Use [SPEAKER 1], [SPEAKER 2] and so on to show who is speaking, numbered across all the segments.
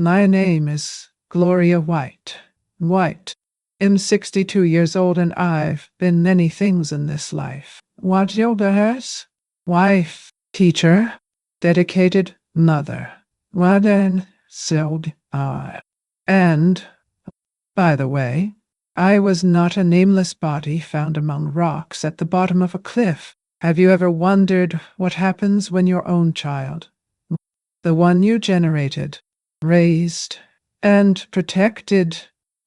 [SPEAKER 1] My name is Gloria White. White. I'm 62 years old and I've been many things in this life. What yoga wife, teacher, dedicated mother. What then sold I. And, by the way, I was not a nameless body found among rocks at the bottom of a cliff. Have you ever wondered what happens when your own child, the one you generated, raised, and protected,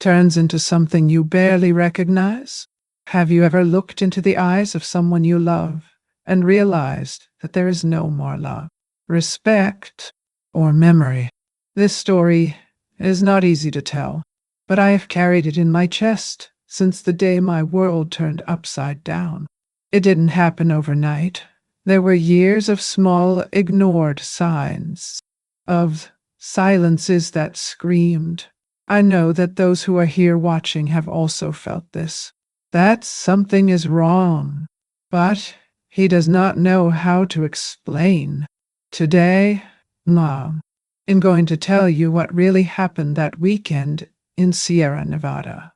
[SPEAKER 1] turns into something you barely recognize? Have you ever looked into the eyes of someone you love and realized that there is no more love, respect, or memory? This story is not easy to tell, but I have carried it in my chest since the day my world turned upside down. It didn't happen overnight. There were years of small, ignored signs, of silences that screamed. I know that those who are here watching have also felt this, that something is wrong, but he does not know how to explain. Today, Mom, I'm going to tell you what really happened that weekend in Sierra Nevada.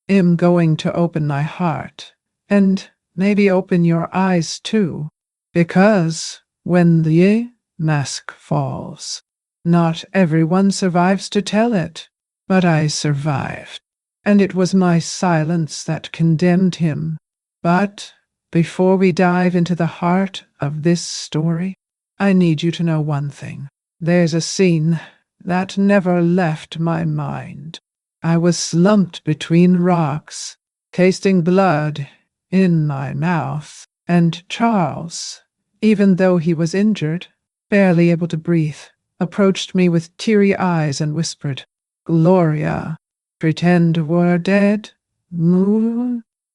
[SPEAKER 1] I'm going to open my heart, and maybe open your eyes too, because when the mask falls, not everyone survives to tell it, but I survived, and it was my silence that condemned him. But before we dive into the heart of this story, I need you to know one thing. There's a scene that never left my mind. I was slumped between rocks, tasting blood in my mouth, and Charles, even though he was injured, barely able to breathe, approached me with teary eyes and whispered, "Gloria, pretend we're dead."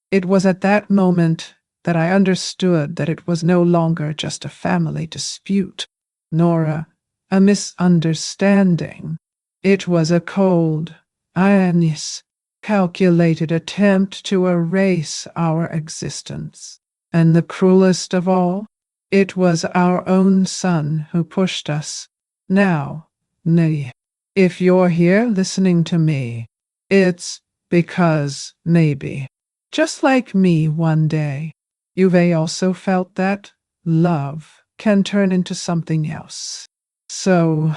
[SPEAKER 1] It was at that moment that I understood that it was no longer just a family dispute, nor a misunderstanding. It was a cold, honest, calculated attempt to erase our existence. And the cruelest of all, it was our own son who pushed us. Now, nay, if you're here listening to me, it's because maybe, just like me one day, you've also felt that love can turn into something else. So,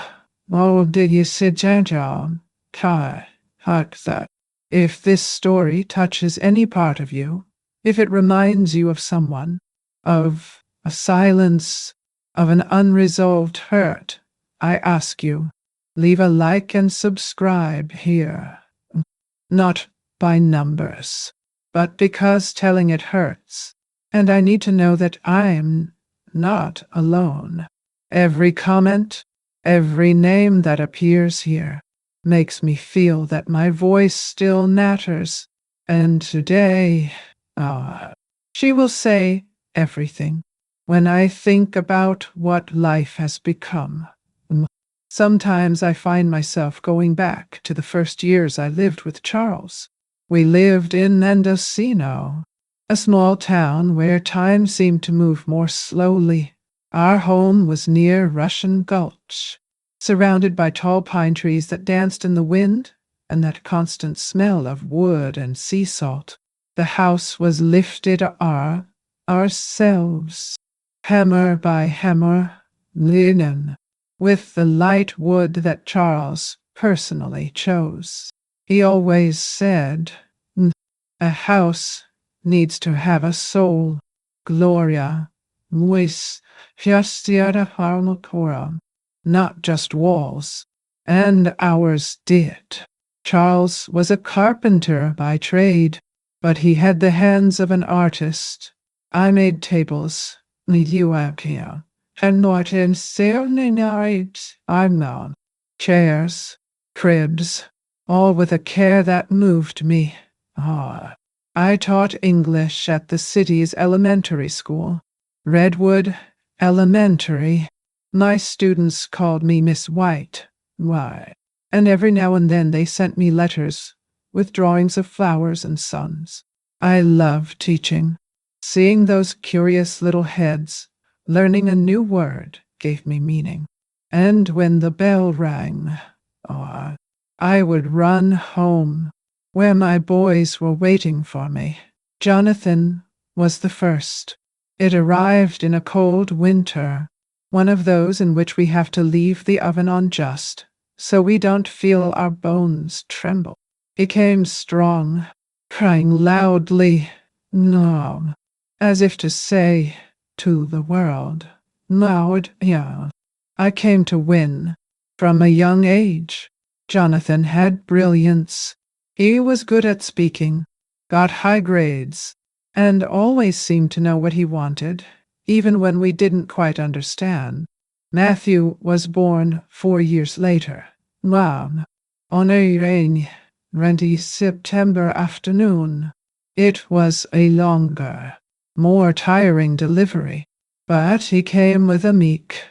[SPEAKER 1] did you sit down? That. If this story touches any part of you, if it reminds you of someone, of a silence, of an unresolved hurt, I ask you, leave a like and subscribe here. Not by numbers, but because telling it hurts, and I need to know that I'm not alone. Every comment, every name that appears here makes me feel that my voice still matters. And today, she will say everything. When I think about what life has become, sometimes I find myself going back to the first years I lived with Charles. We lived in Mendocino, a small town where time seemed to move more slowly. Our home was near Russian Gulch, surrounded by tall pine trees that danced in the wind and that constant smell of wood and sea salt. The house was lifted ourselves, hammer by hammer, linen, with the light wood that Charles personally chose. He always said, "A house needs to have a soul, Gloria, muis, fiastiata harmocora, not just walls." And ours did. Charles was a carpenter by trade, but he had the hands of an artist. I made tables, and not in night, I'm not. Chairs, cribs, all with a care that moved me. I taught English at the city's elementary school, Redwood Elementary. My students called me Miss White. Why? And every now and then they sent me letters with drawings of flowers and suns. I loved teaching. Seeing those curious little heads learning a new word gave me meaning. And when the bell rang, I would run home, where my boys were waiting for me. Jonathan was the first. It arrived in a cold winter, one of those in which we have to leave the oven on just, so we don't feel our bones tremble. He came strong, crying loudly, no, as if to say to the world, loud, yeah, I came to win. From a young age, Jonathan had brilliance. He was good at speaking, got high grades, and always seemed to know what he wanted, even when we didn't quite understand. Matthew was born 4 years later. Long, on a rainy September afternoon. It was a longer, more tiring delivery, but he came with a meek,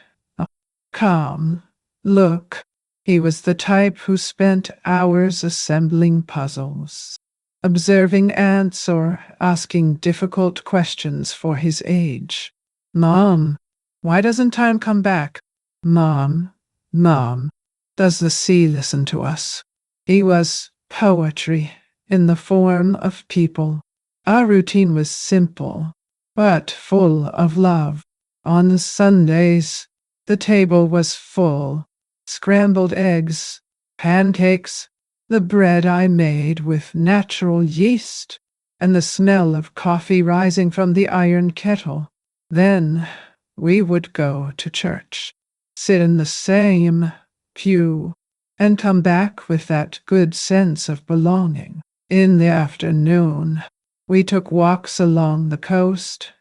[SPEAKER 1] calm look. He was the type who spent hours assembling puzzles, observing ants or asking difficult questions for his age. Mom, why doesn't time come back? Mom, does the sea listen to us? He was poetry in the form of people. Our routine was simple, but full of love. On Sundays, the table was full. Scrambled eggs, pancakes, the bread I made with natural yeast, and the smell of coffee rising from the iron kettle. Then we would go to church, sit in the same pew, and come back with that good sense of belonging. In the afternoon, we took walks along the coast,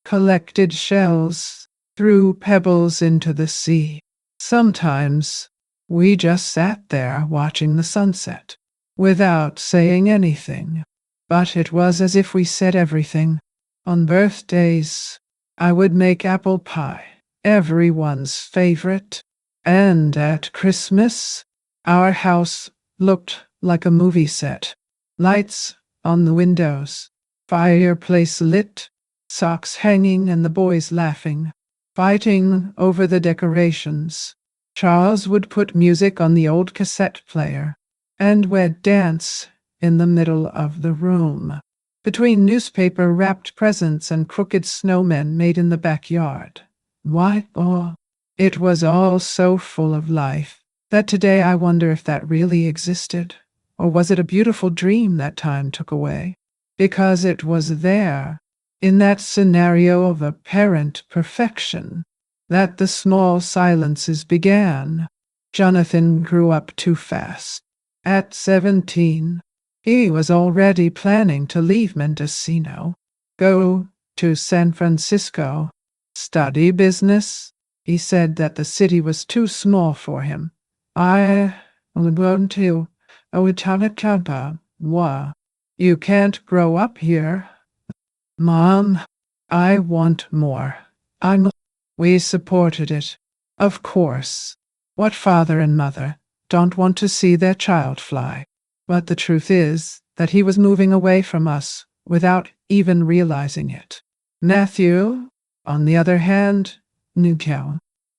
[SPEAKER 1] collected shells, threw pebbles into the sea. Sometimes we just sat there watching the sunset, without saying anything. But it was as if we said everything. On birthdays, I would make apple pie, everyone's favorite. And at Christmas, our house looked like a movie set. Lights on the windows, fireplace lit, socks hanging and the boys laughing, fighting over the decorations. Charles would put music on the old cassette player, and we'd dance in the middle of the room, between newspaper-wrapped presents and crooked snowmen made in the backyard. Why, it was all so full of life that today I wonder if that really existed, or was it a beautiful dream that time took away? Because it was there, in that scenario of apparent perfection, that the small silences began. Jonathan grew up too fast. At 17, he was already planning to leave Mendocino, go to San Francisco, study business. He said that the city was too small for him. I would go to Oaxaca. You can't grow up here. Mom, I want more. We supported it. Of course. What father and mother don't want to see their child fly? But the truth is that he was moving away from us without even realizing it. Matthew, on the other hand,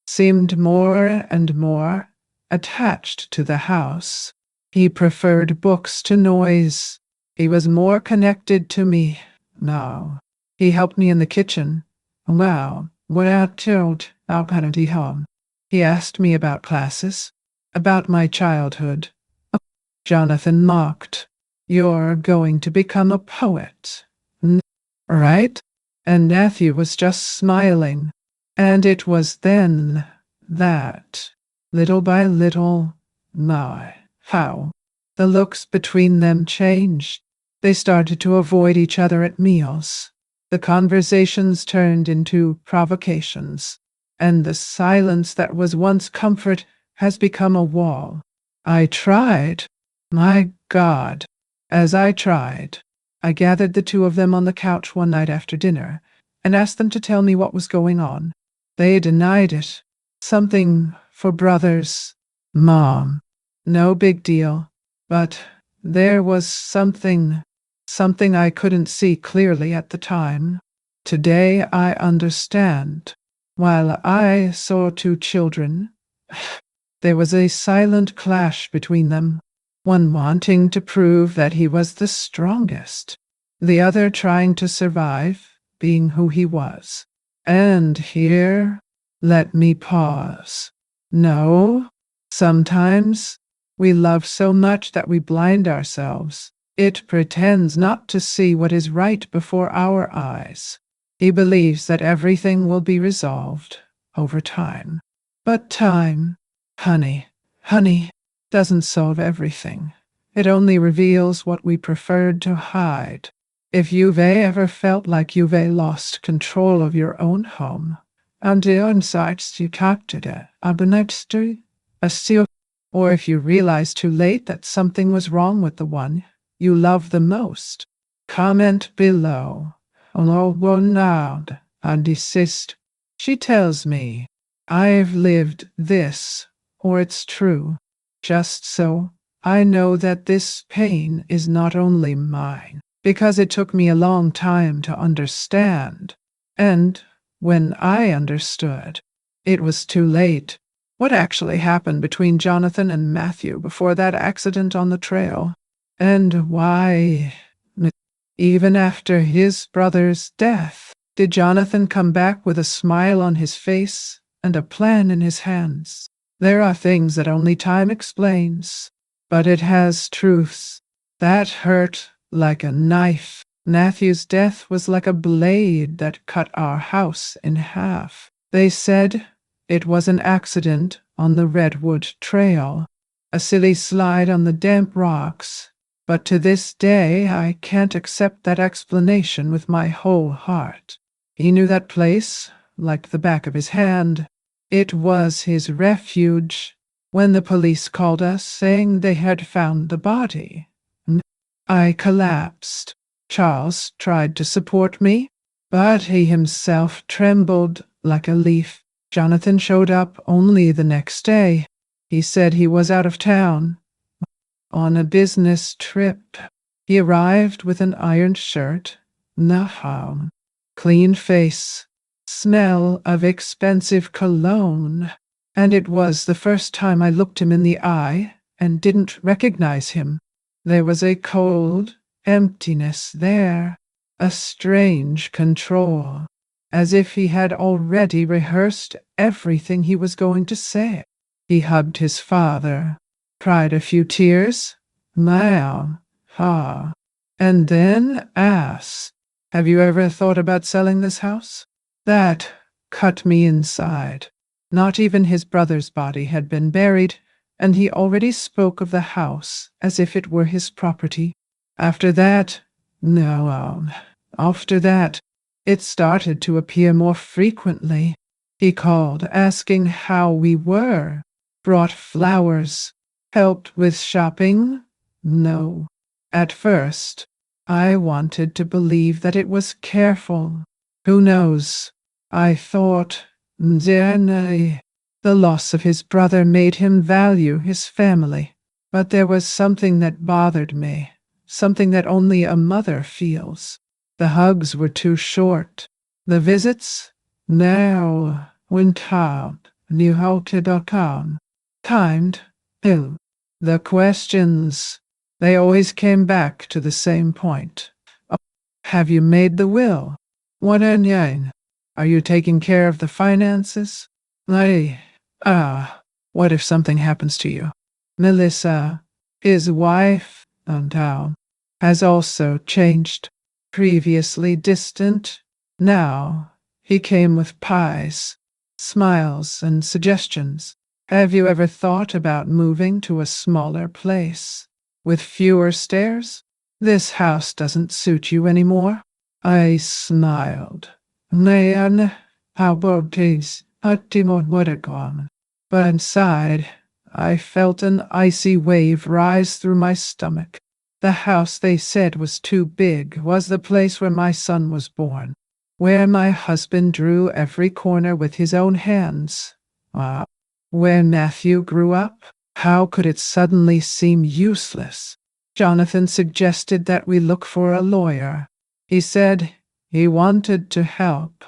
[SPEAKER 1] seemed more and more attached to the house. He preferred books to noise. He was more connected to me now. He helped me in the kitchen. Wow, what I told Alcanity home. He asked me about classes, about my childhood. Jonathan mocked. You're going to become a poet, right? And Matthew was just smiling. And it was then that, little by little, how the looks between them changed. They started to avoid each other at meals. The conversations turned into provocations, and the silence that was once comfort has become a wall. I tried. My God. As I tried, I gathered the two of them on the couch one night after dinner and asked them to tell me what was going on. They denied it. Something for brothers. Mom. No big deal. But there was something I couldn't see clearly at the time. Today I understand. While I saw two children, There was a silent clash between them, one wanting to prove that he was the strongest, the other trying to survive, being who he was. And here, let me pause. No, sometimes we love so much that we blind ourselves. It pretends not to see what is right before our eyes. He believes that everything will be resolved over time. But time, honey, doesn't solve everything. It only reveals what we preferred to hide. If you've ever felt like you've lost control of your own home, and the insights you captured it, or if you realize too late that something was wrong with the one you love the most, comment below. And desist. She tells me, I've lived this, or it's true. Just so I know that this pain is not only mine, because it took me a long time to understand. And when I understood, it was too late. What actually happened between Jonathan and Matthew before that accident on the trail? And why, even after his brother's death, did Jonathan come back with a smile on his face and a plan in his hands? There are things that only time explains, but it has truths that hurt like a knife. Matthew's death was like a blade that cut our house in half. They said it was an accident on the Redwood Trail, a silly slide on the damp rocks. But to this day, I can't accept that explanation with my whole heart. He knew that place like the back of his hand. It was his refuge. When the police called us saying they had found the body, I collapsed. Charles tried to support me, but he himself trembled like a leaf. Jonathan showed up only the next day. He said he was out of town on a business trip. He arrived with an ironed shirt, naham, clean face, smell of expensive cologne, and it was the first time I looked him in the eye and didn't recognize him. There was a cold emptiness there, a strange control, as if he had already rehearsed everything he was going to say. He hugged his father, cried a few tears, and then asked, "Have you ever thought about selling this house?" That cut me inside. Not even his brother's body had been buried, and he already spoke of the house as if it were his property. After that, it started to appear more frequently. He called, asking how we were, brought flowers, helped with shopping. No. At first, I wanted to believe that it was careful. Who knows? I thought, the loss of his brother made him value his family. But there was something that bothered me, something that only a mother feels. The hugs were too short. The visits, now, went out, timed, ill. The questions, they always came back to the same point. Have you made the will? What are you taking care of the finances? What if something happens to you? Melissa, his wife, has also changed. Previously distant, now he came with pies, smiles, and suggestions. Have you ever thought about moving to a smaller place, with fewer stairs? This house doesn't suit you anymore. I smiled. Man, how about this? Would have gone. But inside, I felt an icy wave rise through my stomach. The house they said was too big was the place where my son was born, where my husband drew every corner with his own hands. Where Matthew grew up, how could it suddenly seem useless? Jonathan suggested that we look for a lawyer. He said he wanted to help,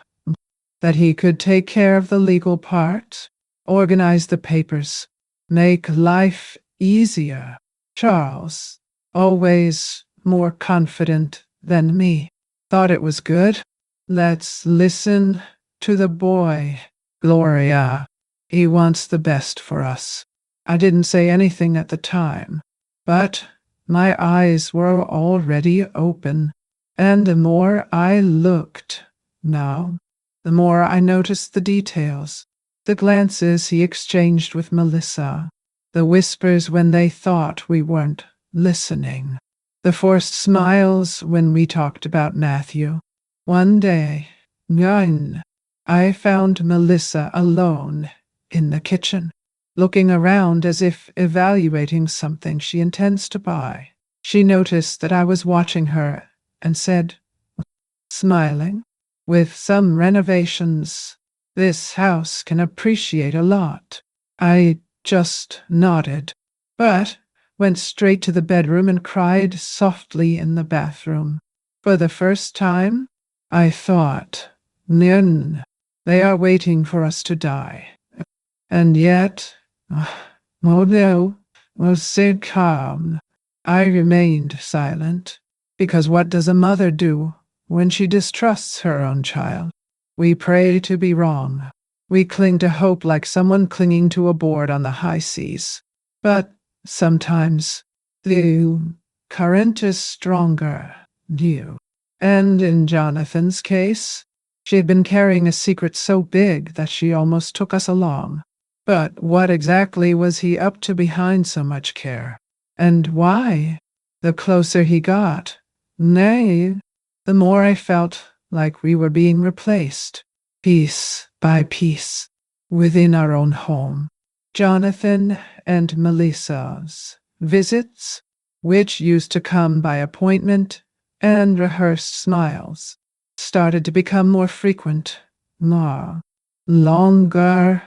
[SPEAKER 1] that he could take care of the legal part, organize the papers. make life easier. Charles, always more confident than me, thought it was good. Let's listen to the boy, Gloria. He wants the best for us. I didn't say anything at the time, but my eyes were already open, and the more I looked now, the more I noticed the details, the glances he exchanged with Melissa, the whispers when they thought we weren't listening, the forced smiles when we talked about Matthew. One day, I found Melissa alone in the kitchen, looking around as if evaluating something she intends to buy. She noticed that I was watching her and said, smiling, with some renovations, this house can appreciate a lot. I just nodded, but went straight to the bedroom and cried softly in the bathroom. For the first time, I thought, Nyan, they are waiting for us to die. And yet, although was said calm, I remained silent, because what does a mother do when she distrusts her own child? We pray to be wrong. We cling to hope like someone clinging to a board on the high seas. But sometimes the current is stronger, and in Jonathan's case, she had been carrying a secret so big that she almost took us along. But what exactly was he up to behind so much care? And why? The closer he got, nay, the more I felt like we were being replaced, piece by piece, within our own home. Jonathan and Melissa's visits, which used to come by appointment and rehearsed smiles, started to become more frequent, longer,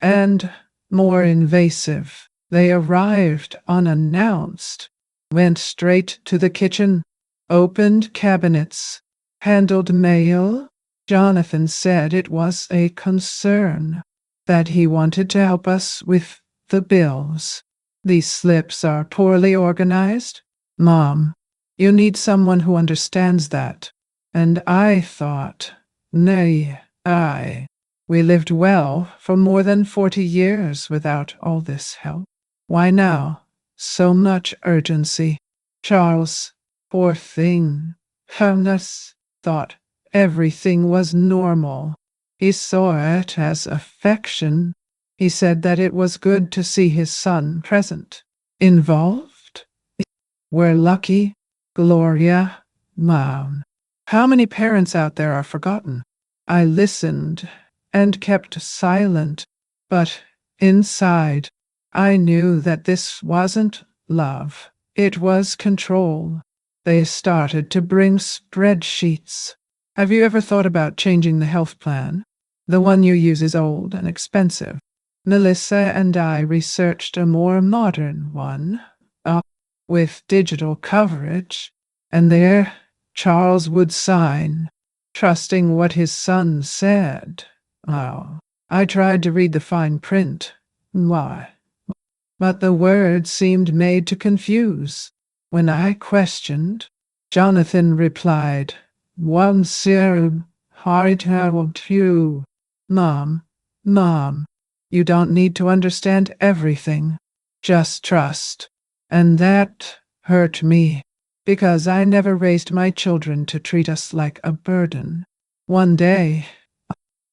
[SPEAKER 1] and more invasive. They arrived unannounced, went straight to the kitchen, opened cabinets, handled mail. Jonathan said it was a concern, that he wanted to help us with the bills. These slips are poorly organized. Mom, you need someone who understands that. And I thought, we lived well for more than 40 years without all this help. Why now? So much urgency. Charles, poor thing, Hermes thought everything was normal. He saw it as affection. He said that it was good to see his son present. Involved? We're lucky, Gloria, Mom. How many parents out there are forgotten? I listened and kept silent, but inside, I knew that this wasn't love. It was control. They started to bring spreadsheets. Have you ever thought about changing the health plan? The one you use is old and expensive. Melissa and I researched a more modern one, with digital coverage, and there Charles would sign, trusting what his son said. I tried to read the fine print. Why? But the words seemed made to confuse. When I questioned, Jonathan replied, one serum, hard two. Mom, you don't need to understand everything. Just trust. And that hurt me, because I never raised my children to treat us like a burden. One day,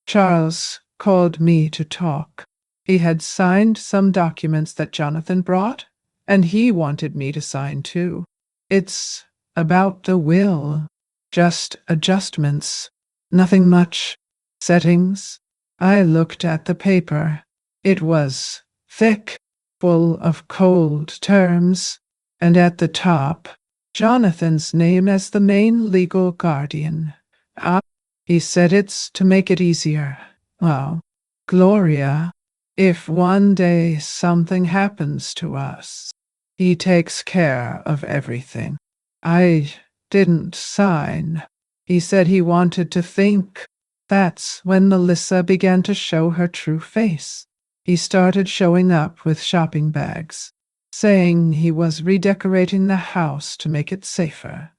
[SPEAKER 1] Charles called me to talk. He had signed some documents that Jonathan brought, and he wanted me to sign too. It's about the will. Just adjustments. Nothing much. Settings. I looked at the paper. It was thick, full of cold terms, and at the top, Jonathan's name as the main legal guardian. He said it's to make it easier. Well, Gloria, if one day something happens to us, he takes care of everything. I didn't sign. He said he wanted to think. That's when Melissa began to show her true face. He started showing up with shopping bags, saying he was redecorating the house to make it safer.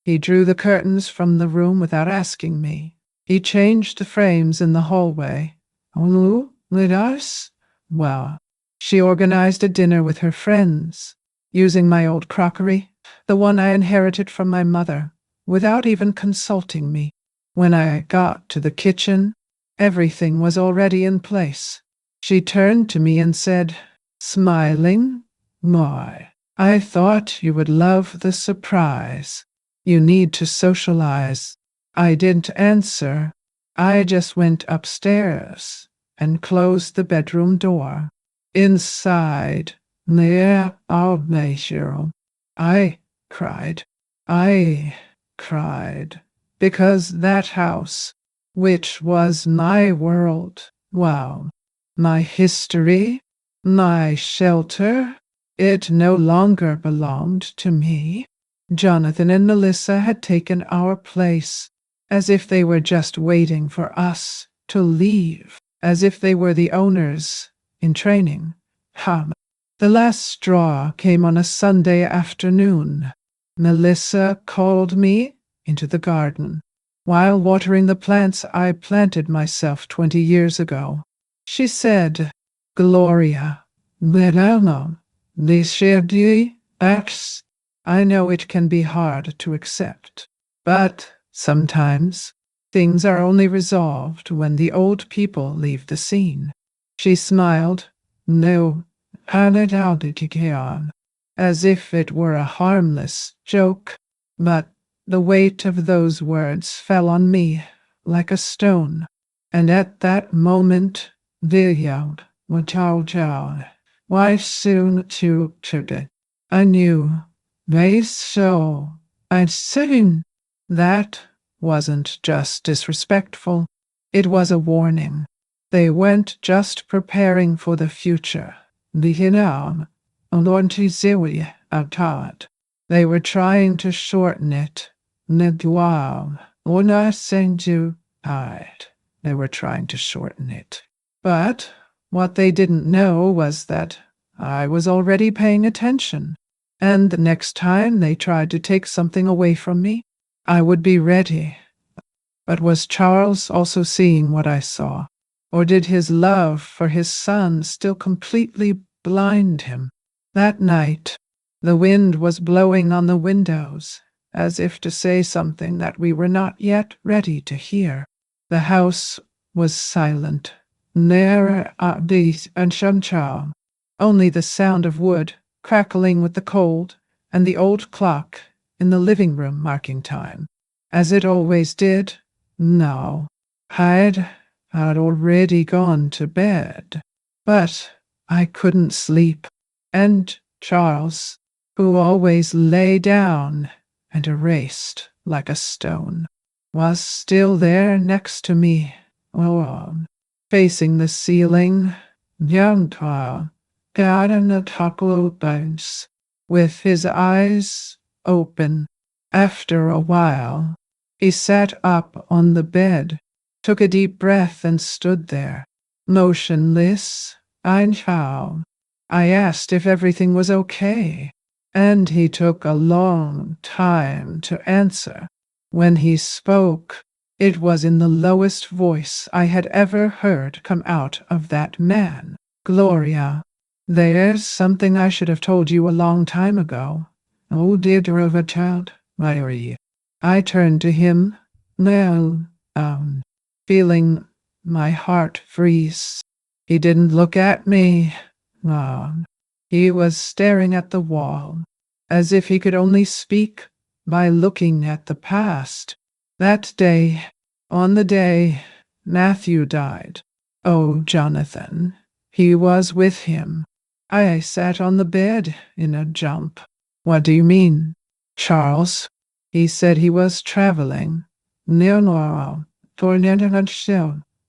[SPEAKER 1] He drew the curtains from the room without asking me. He changed the frames in the hallway. Oh, with us? Well, she organized a dinner with her friends, using my old crockery, the one I inherited from my mother, without even consulting me. When I got to the kitchen, everything was already in place. She turned to me and said, smiling, "My, I thought you would love the surprise. You need to socialize." I didn't answer. I just went upstairs and closed the bedroom door. Inside, near our measure, I cried. I cried because that house, which was my world, wow, my history, my shelter, it no longer belonged to me. Jonathan and Melissa had taken our place, as if they were just waiting for us to leave, as if they were the owners in training. The last straw came on a Sunday afternoon. Melissa called me into the garden. While watering the plants I planted myself 20 years ago, she said, "Gloria, verano, decidí ex." I know it can be hard to accept, but sometimes things are only resolved when the old people leave the scene. She smiled. No, as if it were a harmless joke, but the weight of those words fell on me like a stone, and at that moment, why soon to it? I knew. So I'd seen. That wasn't just disrespectful, it was a warning. They weren't just preparing for the future. They were trying to shorten it. They were trying to shorten it. But what they didn't know was that I was already paying attention. And the next time they tried to take something away from me, I would be ready. But was Charles also seeing what I saw? Or did his love for his son still completely blind him? That night, the wind was blowing on the windows, as if to say something that we were not yet ready to hear. The house was silent. Only the sound of wood crackling with the cold, and the old clock in the living room marking time, as it always did. No, I'd already gone to bed, but I couldn't sleep, and Charles, who always lay down and erased like a stone, was still there next to me, facing the ceiling, young child, God in the taco bones, with his eyes open. After a while, he sat up on the bed, took a deep breath, and stood there, motionless. I asked if everything was okay, and he took a long time to answer. When he spoke, it was in the lowest voice I had ever heard come out of that man. "Gloria, there's something I should have told you a long time ago." "Oh, dear child, why are you?" I turned to him, feeling my heart freeze. He didn't look at me. He was staring at the wall, as if he could only speak by looking at the past. That day, on the day Matthew died, oh, Jonathan, he was with him. I sat on the bed in a jump. "What do you mean?" "Charles, he said he was traveling.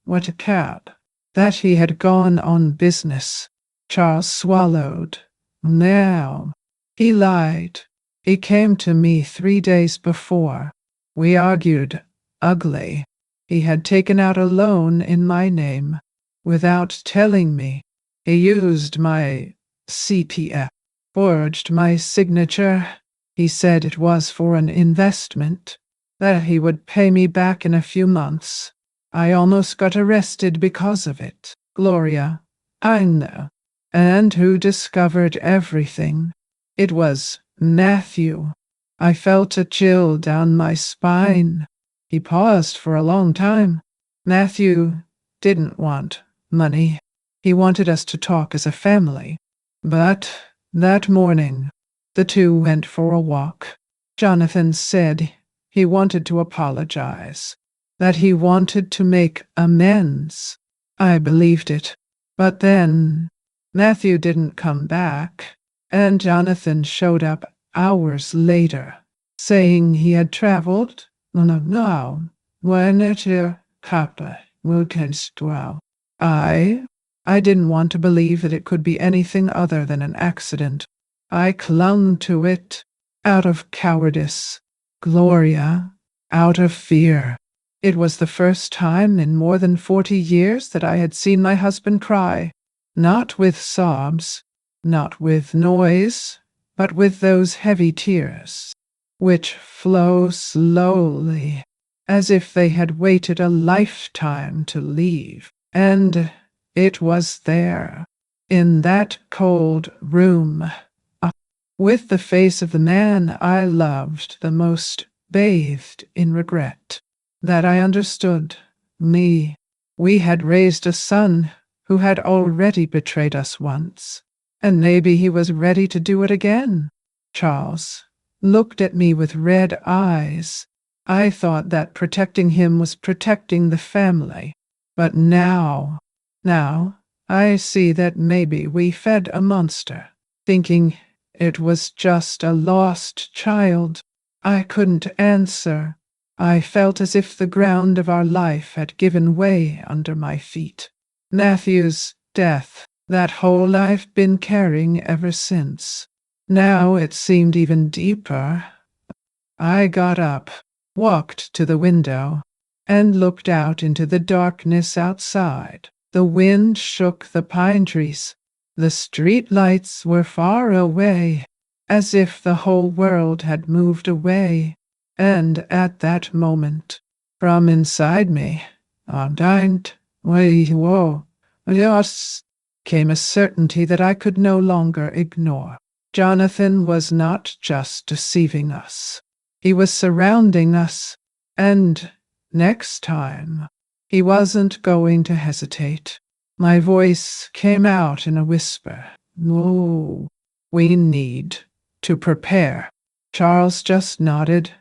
[SPEAKER 1] What a cab. That he had gone on business." Charles swallowed. "No, he lied. He came to me 3 days before. We argued ugly. He had taken out a loan in my name. without telling me. He used my CPF, forged my signature. He said it was for an investment, that he would pay me back in a few months. I almost got arrested because of it. Gloria, I know. And who discovered everything? It was Matthew. I felt a chill down my spine. He paused for a long time. Matthew didn't want money. He wanted us to talk as a family. But that morning, the two went for a walk. Jonathan said he wanted to apologize, that he wanted to make amends. I believed it. But then Matthew didn't come back, and Jonathan showed up hours later, saying he had traveled. No, when it kappa will I didn't want to believe that it could be anything other than an accident. I clung to it out of cowardice. Gloria, out of fear. It was the first time in more than 40 years that I had seen my husband cry, not with sobs, not with noise, but with those heavy tears, which flow slowly, as if they had waited a lifetime to leave. And it was there, in that cold room, with the face of the man I loved the most bathed in regret, that I understood me. We had raised a son who had already betrayed us once, and maybe he was ready to do it again. Charles looked at me with red eyes. I thought that protecting him was protecting the family. But now I see that maybe we fed a monster, thinking it was just a lost child. I couldn't answer. I felt as if the ground of our life had given way under my feet. Matthew's death, that hole I've been carrying ever since. Now it seemed even deeper. I got up, walked to the window, and looked out into the darkness outside. The wind shook the pine trees. The street lights were far away, as if the whole world had moved away. And at that moment, from inside me, came a certainty that I could no longer ignore. Jonathan was not just deceiving us. He was surrounding us, and next time, he wasn't going to hesitate. My voice came out in a whisper. No, we need to prepare. Charles just nodded.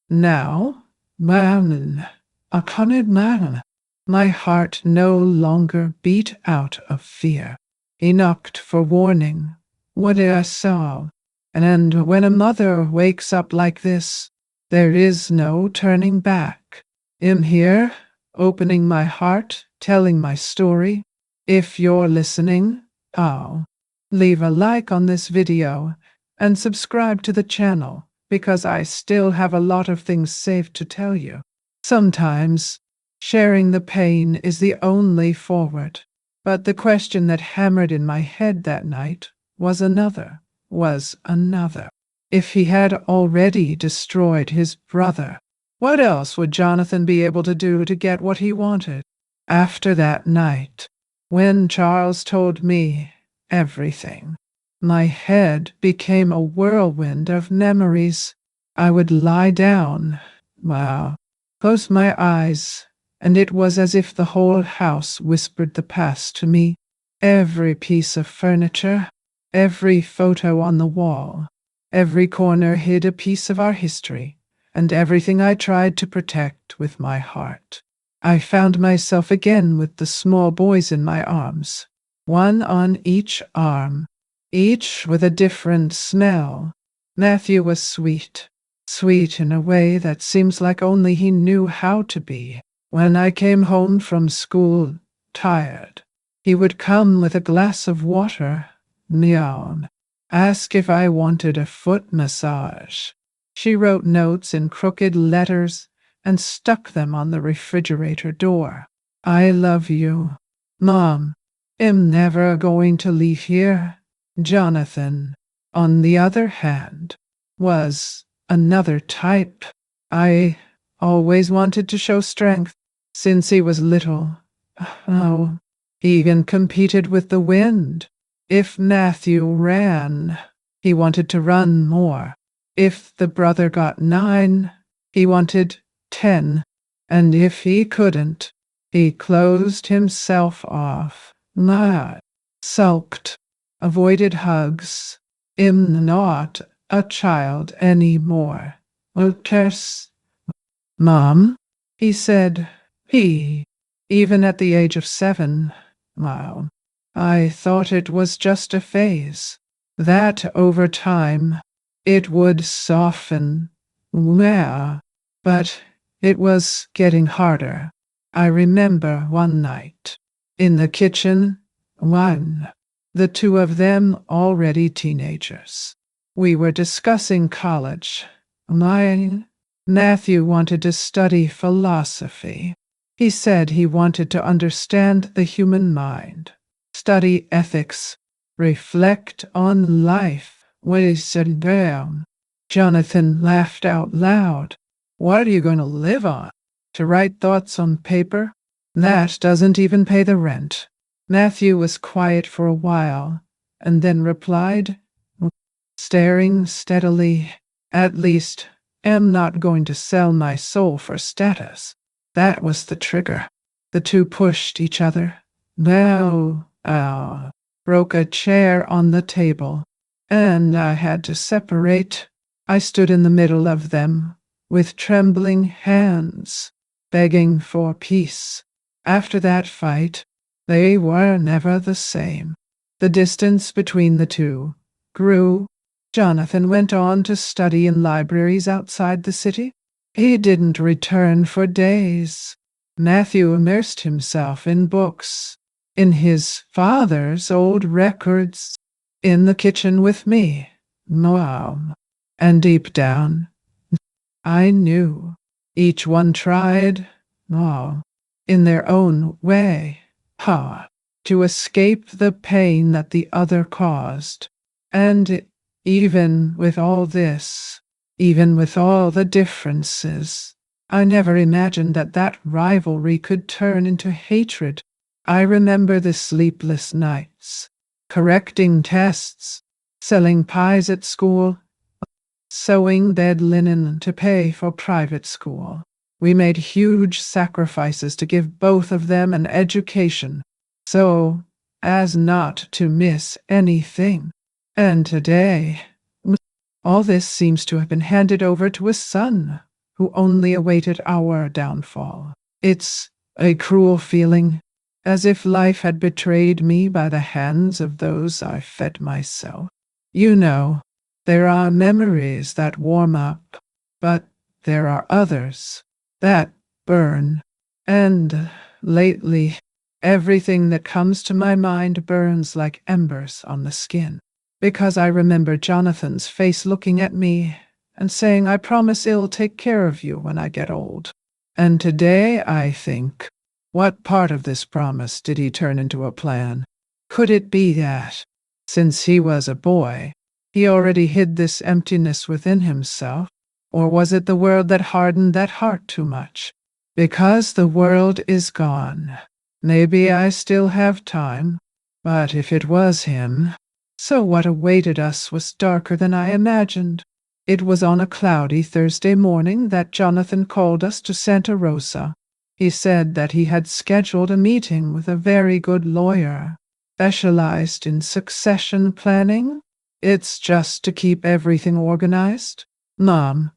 [SPEAKER 1] Now, man, a cunning man. My heart no longer beat out of fear. He knocked for warning. What I saw. And when a mother wakes up like this, there is no turning back. I'm here, opening my heart, telling my story. If you're listening, leave a like on this video and subscribe to the channel, because I still have a lot of things saved to tell you. Sometimes, sharing the pain is the only forward. But the question that hammered in my head that night was another. If he had already destroyed his brother, what else would Jonathan be able to do to get what he wanted? After that night, when Charles told me everything, my head became a whirlwind of memories. I would lie down, close my eyes, and it was as if the whole house whispered the past to me. Every piece of furniture, every photo on the wall, every corner hid a piece of our history, and everything I tried to protect with my heart. I found myself again with the small boys in my arms, one on each arm, each with a different smell. Matthew was sweet in a way that seems like only he knew how to be. When I came home from school, tired, he would come with a glass of water, ask if I wanted a foot massage. She wrote notes in crooked letters and stuck them on the refrigerator door. I love you. Mom, I'm never going to leave here. Jonathan, on the other hand, was another type. I always wanted to show strength since he was little. Oh, he even competed with the wind. If Matthew ran, he wanted to run more. If the brother got 9, he wanted 10. And if he couldn't, he closed himself off. Not sulked, avoided hugs. I'm not a child anymore. Curse. Mom, he said, even at the age of 7. Wow. I thought it was just a phase. That over time, it would soften. Yeah, but it was getting harder. I remember one night, in the kitchen, the two of them already teenagers. We were discussing college. Matthew wanted to study philosophy. He said he wanted to understand the human mind, study ethics, reflect on life. We sat down. Jonathan laughed out loud. What are you going to live on? To write thoughts on paper? That doesn't even pay the rent. Matthew was quiet for a while, and then replied, staring steadily, at least, I'm not going to sell my soul for status. That was the trigger. The two pushed each other. Now, broke a chair on the table, and I had to separate. I stood in the middle of them, with trembling hands, begging for peace. After that fight, they were never the same. The distance between the two grew. Jonathan went on to study in libraries outside the city. He didn't return for days. Matthew immersed himself in books, in his father's old records, in the kitchen with me. Wow. And deep down, I knew each one tried, in their own way, to escape the pain that the other caused. And even with all this, even with all the differences, I never imagined that that rivalry could turn into hatred. I remember the sleepless nights, correcting tests, selling pies at school, sewing bed linen to pay for private school. We made huge sacrifices to give both of them an education, so as not to miss anything. And today, all this seems to have been handed over to a son who only awaited our downfall. It's a cruel feeling, as if life had betrayed me by the hands of those I fed myself. You know, there are memories that warm up, but there are others that burn. And lately, everything that comes to my mind burns like embers on the skin. Because I remember Jonathan's face looking at me and saying, I promise I'll take care of you when I get old. And today I think, what part of this promise did he turn into a plan? Could it be that, since he was a boy, he already hid this emptiness within himself? Or was it the world that hardened that heart too much? Because the world is gone. Maybe I still have time, but if it was him, so what awaited us was darker than I imagined. It was on a cloudy Thursday morning that Jonathan called us to Santa Rosa. He said that he had scheduled a meeting with a very good lawyer, specialized in succession planning. It's just to keep everything organized. Nom,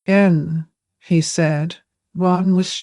[SPEAKER 1] and he said, one was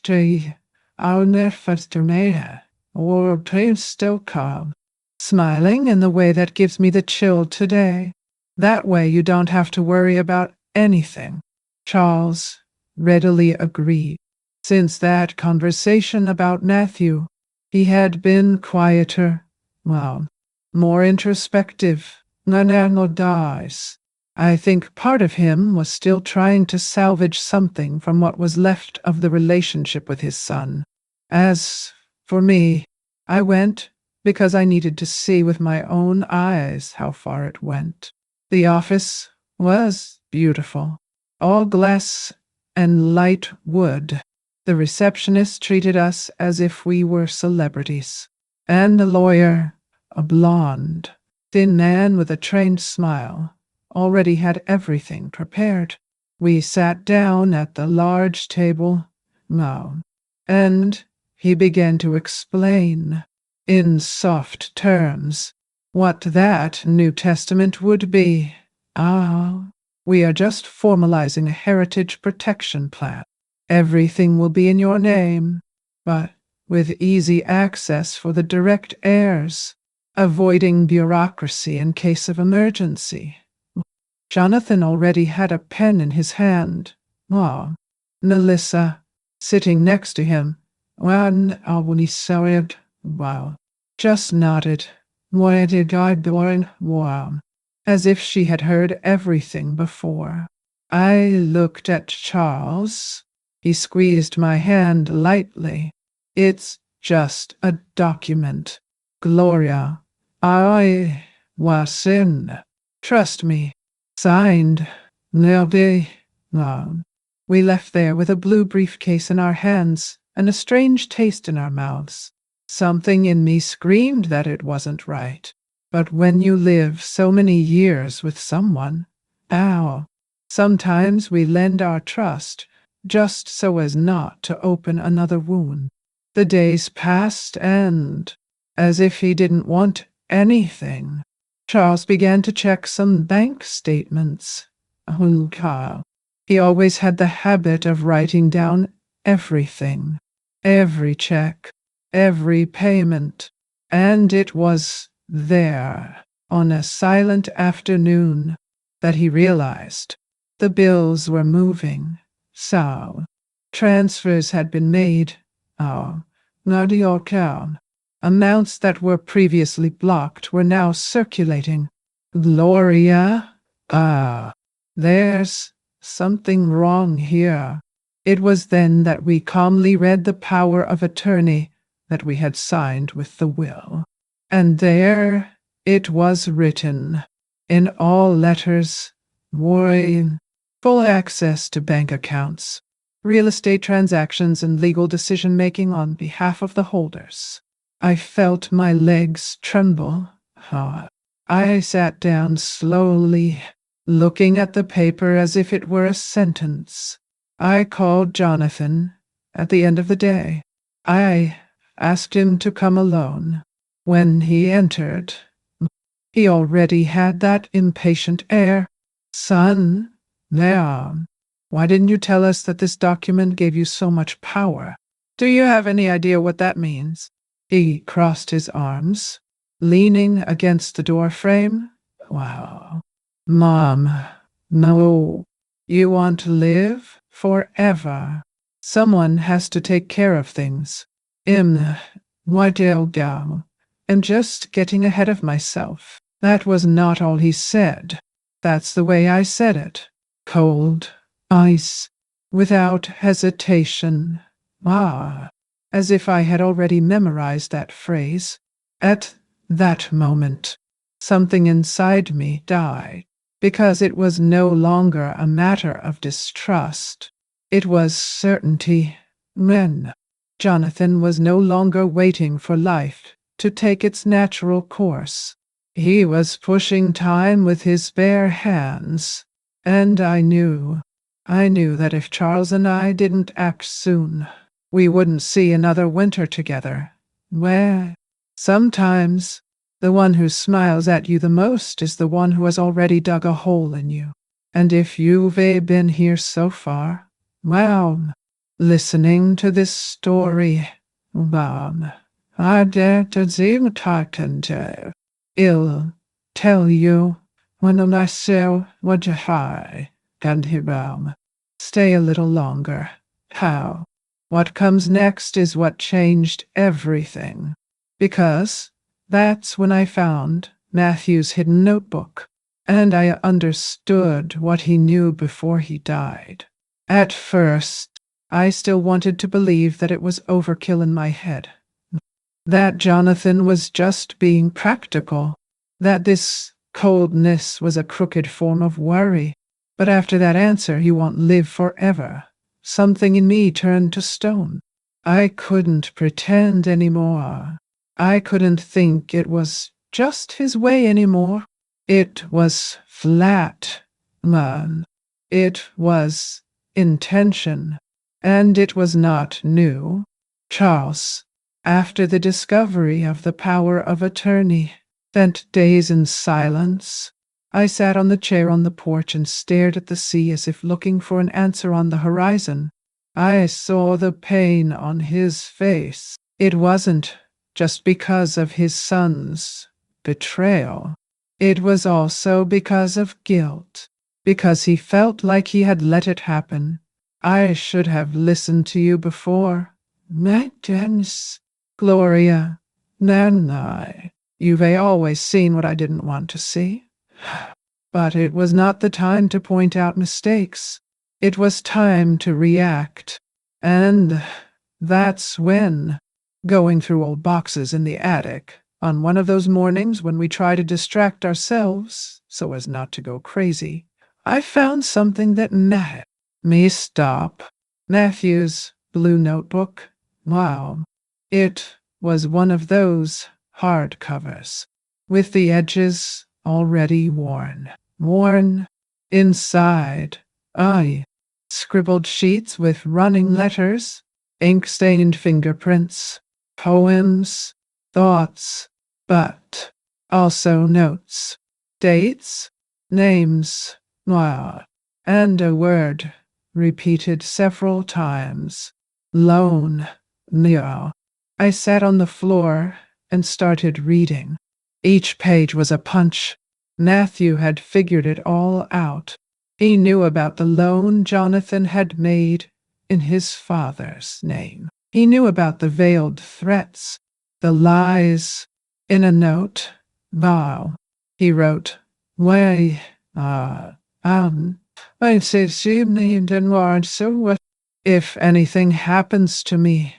[SPEAKER 1] our nefastermea, or dreams still calm, smiling in the way that gives me the chill today. That way you don't have to worry about anything. Charles readily agreed. Since that conversation about Matthew, he had been quieter, more introspective. Nanano dies. I think part of him was still trying to salvage something from what was left of the relationship with his son. As for me, I went because I needed to see with my own eyes how far it went. The office was beautiful, all glass and light wood. The receptionist treated us as if we were celebrities. And the lawyer, a blonde, thin man with a trained smile, already had everything prepared. We sat down at the large table now, and he began to explain, in soft terms, what that New Testament would be. We are just formalizing a heritage protection plan. Everything will be in your name, but with easy access for the direct heirs, avoiding bureaucracy in case of emergency. Jonathan already had a pen in his hand. Melissa, sitting next to him, when he saw it, just nodded. Why did I doing? As if she had heard everything before. I looked at Charles. He squeezed my hand lightly. It's just a document. Gloria, I was in. Trust me. Signed, Nelby. We left there with a blue briefcase in our hands and a strange taste in our mouths. Something in me screamed that it wasn't right. But when you live so many years with someone, sometimes we lend our trust just so as not to open another wound. The days passed, and, as if he didn't want anything, Charles began to check some bank statements. He always had the habit of writing down everything, every check, every payment, and it was there, on a silent afternoon, that he realized the bills were moving. So, transfers had been made. Not your account. Amounts that were previously blocked were now circulating. Gloria? There's something wrong here. It was then that we calmly read the power of attorney that we had signed with the will. And there it was written, in all letters, full access to bank accounts, real estate transactions, and legal decision-making on behalf of the holders. I felt my legs tremble. I sat down slowly, looking at the paper as if it were a sentence. I called Jonathan at the end of the day. I asked him to come alone. When he entered, he already had that impatient air. Son, why didn't you tell us that this document gave you so much power? Do you have any idea what that means? He crossed his arms, leaning against the door frame. Mom, no. You want to live forever. Someone has to take care of things. I'm just getting ahead of myself. That was not all he said. That's the way I said it. Cold, ice, without hesitation. As if I had already memorized that phrase. At that moment, something inside me died, because it was no longer a matter of distrust. It was certainty. Jonathan was no longer waiting for life to take its natural course. He was pushing time with his bare hands, and I knew that if Charles and I didn't act soon, we wouldn't see another winter together. Sometimes the one who smiles at you the most is the one who has already dug a hole in you. And if you've been here so far, listening to this story, I dare to seem to I'll tell you when I say what you high, and he stay a little longer. What comes next is what changed everything, because that's when I found Matthew's hidden notebook, and I understood what he knew before he died. At first, I still wanted to believe that it was overkill in my head. that Jonathan was just being practical, that this coldness was a crooked form of worry. But after that answer, he won't live forever. Something in me turned to stone. I couldn't pretend anymore. I couldn't think it was just his way anymore. It was flat, man. It was intention. And it was not new. Charles, after the discovery of the power of attorney, spent days in silence. I sat on the chair on the porch and stared at the sea as if looking for an answer on the horizon. I saw the pain on his face. It wasn't just because of his son's betrayal. It was also because of guilt, because he felt like he had let it happen. I should have listened to you before. My goodness, Gloria, Nanai, you've always seen what I didn't want to see. But it was not the time to point out mistakes. It was time to react. And that's when, going through old boxes in the attic, on one of those mornings when we try to distract ourselves so as not to go crazy, I found something that made me stop. Matthew's blue notebook. Wow. It was one of those hardcovers, with the edges already worn. Worn inside. I scribbled sheets with running letters, ink-stained fingerprints, poems, thoughts, but also notes, dates, names, and a word repeated several times. Lone. Neo. I sat on the floor and started reading. Each page was a punch. Matthew had figured it all out. He knew about the loan Jonathan had made in his father's name. He knew about the veiled threats, the lies. In a note, he wrote, I said she named and large, so what if anything happens to me?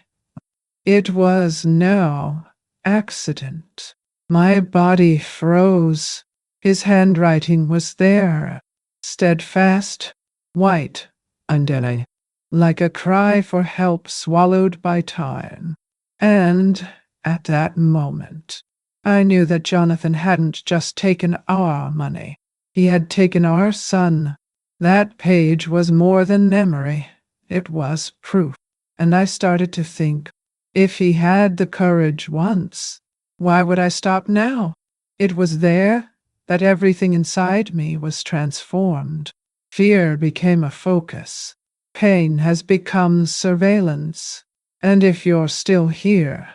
[SPEAKER 1] It was no accident. My body froze. His handwriting was there, steadfast, white, underline, like a cry for help swallowed by time. And at that moment, I knew that Jonathan hadn't just taken our money. He had taken our son. That page was more than memory. It was proof. And I started to think, if he had the courage once, why would I stop now? It was there that everything inside me was transformed. Fear became a focus. Pain has become surveillance. And if you're still here,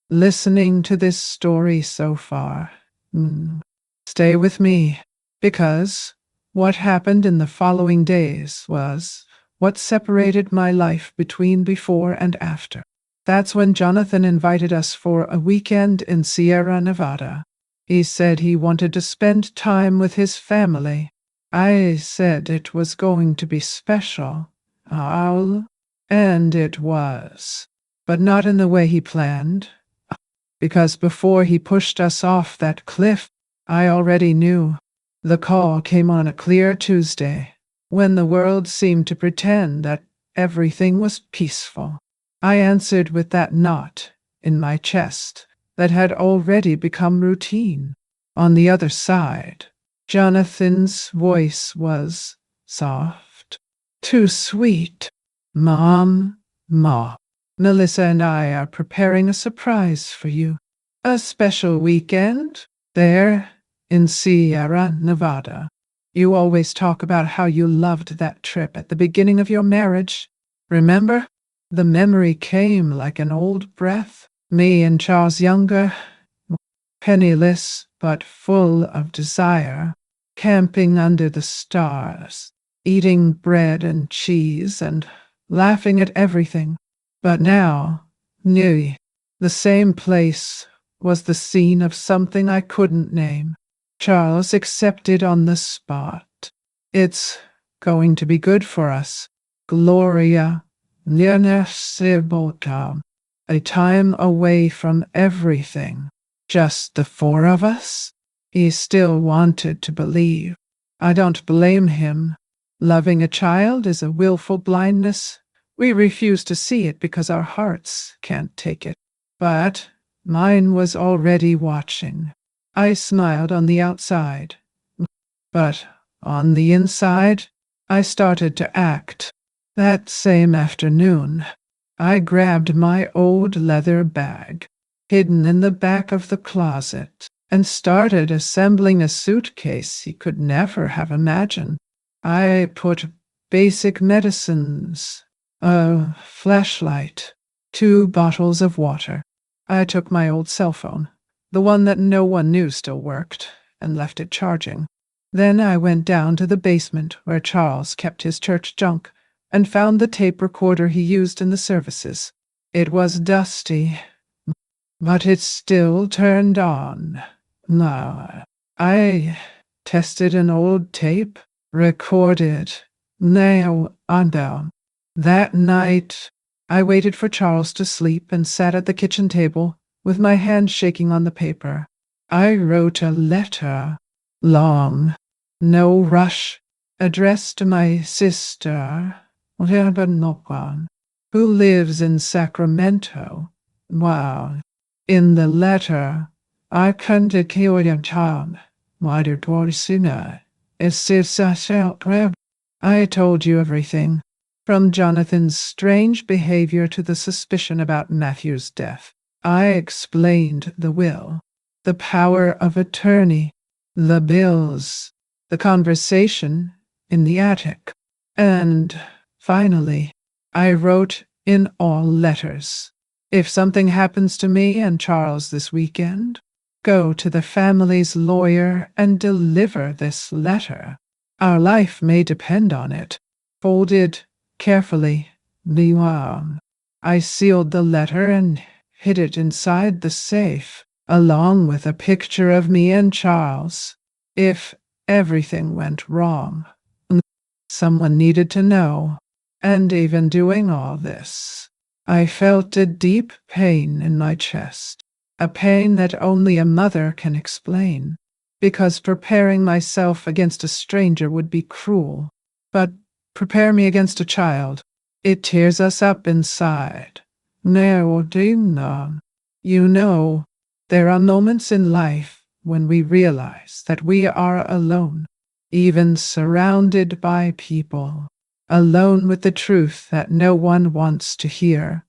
[SPEAKER 1] listening to this story so far, stay with me, because what happened in the following days was what separated my life between before and after. That's when Jonathan invited us for a weekend in Sierra Nevada. He said he wanted to spend time with his family. I said it was going to be special. And it was. But not in the way he planned. Because before he pushed us off that cliff, I already knew. The call came on a clear Tuesday, when the world seemed to pretend that everything was peaceful. I answered with that knot in my chest that had already become routine. On the other side, Jonathan's voice was soft, too sweet. Ma, Melissa and I are preparing a surprise for you. A special weekend there in Sierra Nevada. You always talk about how you loved that trip at the beginning of your marriage. Remember? The memory came like an old breath. Me and Charles Younger, penniless but full of desire, camping under the stars, eating bread and cheese and laughing at everything. But now, the same place was the scene of something I couldn't name. Charles accepted on the spot. It's going to be good for us. Gloria, A time away from everything. Just the four of us? He still wanted to believe. I don't blame him. Loving a child is a willful blindness. We refuse to see it because our hearts can't take it. But mine was already watching. I smiled on the outside. But on the inside, I started to act. That same afternoon, I grabbed my old leather bag, hidden in the back of the closet, and started assembling a suitcase he could never have imagined. I put basic medicines, a flashlight, 2 bottles of water. I took my old cell phone, the one that no one knew still worked, and left it charging. Then I went down to the basement where Charles kept his church junk and found the tape recorder he used in the services. It was dusty, but it still turned on. Now, I tested an old tape, recorded, now on down. That night, I waited for Charles to sleep and sat at the kitchen table with my hand shaking on the paper. I wrote a letter, long, no rush, addressed to my sister, who lives in Sacramento. Wow. In the letter, I couldn't kill your child. I told you everything, from Jonathan's strange behavior to the suspicion about Matthew's death. I explained the will, the power of attorney, the bills, the conversation in the attic, and finally, I wrote in all letters, if something happens to me and Charles this weekend, go to the family's lawyer and deliver this letter. Our life may depend on it. Folded carefully, I sealed the letter and hid it inside the safe, along with a picture of me and Charles. If everything went wrong, someone needed to know. And even doing all this, I felt a deep pain in my chest, a pain that only a mother can explain, because preparing myself against a stranger would be cruel. But prepare me against a child. It tears us up inside. You know, there are moments in life when we realize that we are alone, even surrounded by people. Alone with the truth that no one wants to hear.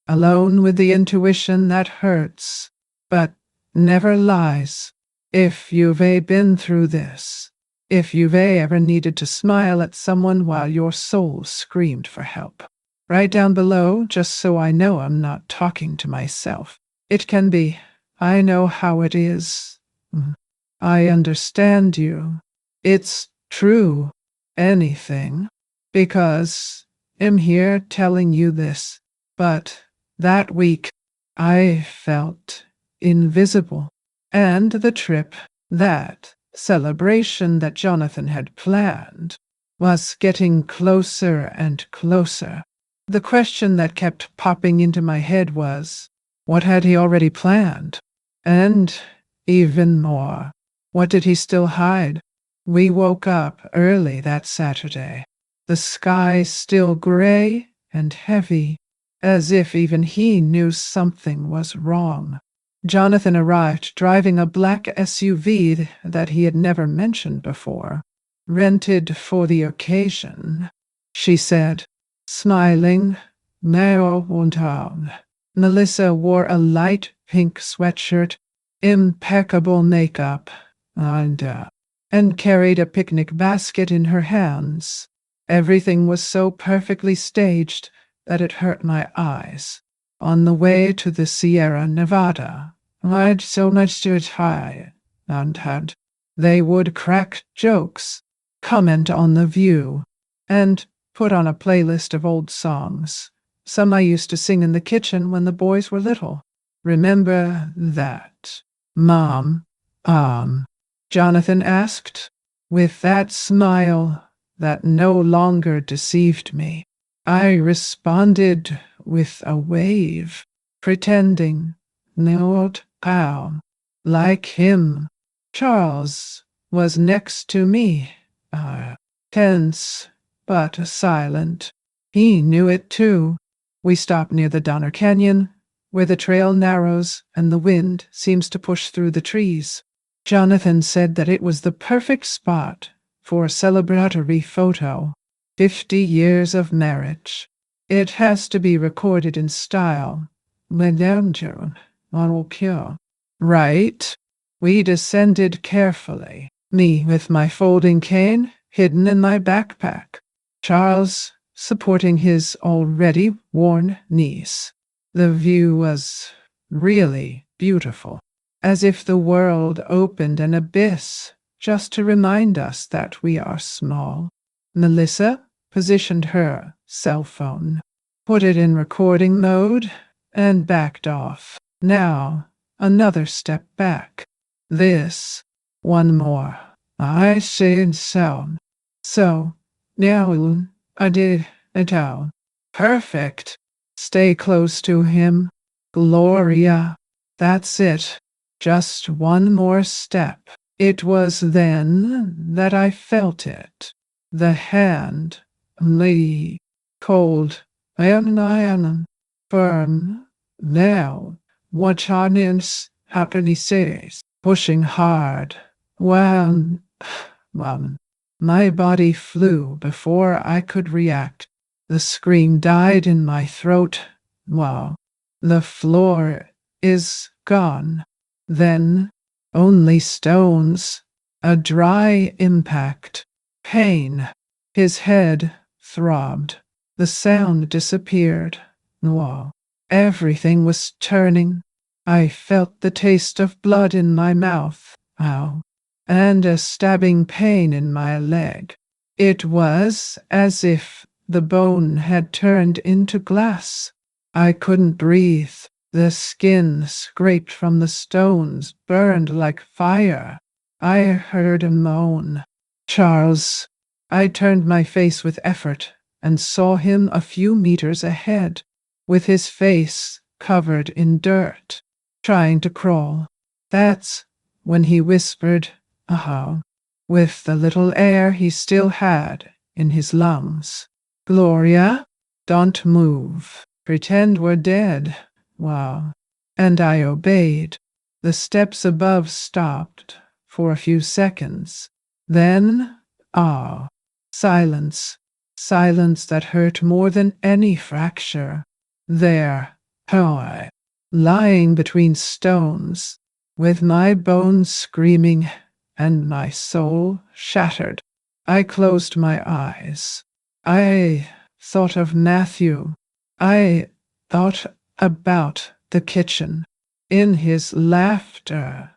[SPEAKER 1] Alone with the intuition that hurts, but never lies. If you've been through this, if you've ever needed to smile at someone while your soul screamed for help, write down below just so I know I'm not talking to myself. It can be, I know how it is. I understand you. It's true. Anything. Because I'm here telling you this, but that week I felt invisible, and the trip, that celebration that Jonathan had planned, was getting closer and closer. The question that kept popping into my head was, what had he already planned? And even more, what did he still hide? We woke up early that Saturday. The sky still gray and heavy, as if even he knew something was wrong. Jonathan arrived driving a black SUV that he had never mentioned before, rented for the occasion, she said, smiling. Melissa wore a light pink sweatshirt, impeccable makeup, and carried a picnic basket in her hands. Everything was so perfectly staged that it hurt my eyes. On the way to the Sierra Nevada, I'd so much to try, and they would crack jokes, comment on the view, and put on a playlist of old songs. Some I used to sing in the kitchen when the boys were little. Remember that, Mom? Jonathan asked, with that smile that no longer deceived me. I responded with a wave, pretending not calm. Like him, Charles was next to me, tense but silent. He knew it too. We stopped near the Donner Canyon, where the trail narrows and the wind seems to push through the trees. Jonathan said that it was the perfect spot for a celebratory photo. 50 years of marriage. It has to be recorded in style. Right? We descended carefully, me with my folding cane hidden in my backpack, Charles supporting his already worn niece. The view was really beautiful, as if the world opened an abyss just to remind us that we are small. Melissa positioned her cell phone, put it in recording mode, and backed off. Now, another step back. This, one more. I said so. So, now I did it all. Perfect. Stay close to him. Gloria. That's it. Just one more step. It was then that I felt it. The hand, lay, cold, and iron, firm. Now, what Charnins happily says, pushing hard. Well, my body flew before I could react. The scream died in my throat. Wow, the floor is gone. Then, only stones, a dry impact, pain. His head throbbed. The sound disappeared. Wow. Everything was turning. I felt the taste of blood in my mouth. Ow. And a stabbing pain in my leg. It was as if the bone had turned into glass. I couldn't breathe. The skin scraped from the stones burned like fire. I heard a moan. Charles. I turned my face with effort and saw him a few meters ahead, with his face covered in dirt, trying to crawl. That's when he whispered, with the little air he still had in his lungs. Gloria, don't move. Pretend we're dead. Wow. And I obeyed. The steps above stopped for a few seconds. Then, silence. Silence that hurt more than any fracture. There, I, lying between stones, with my bones screaming and my soul shattered. I closed my eyes. I thought of Matthew. I thought about the kitchen, in his laughter,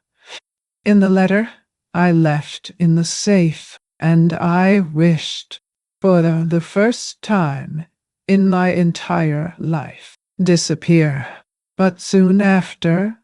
[SPEAKER 1] in the letter I left in the safe, and I wished, for the first time in my entire life, disappear. But soon after,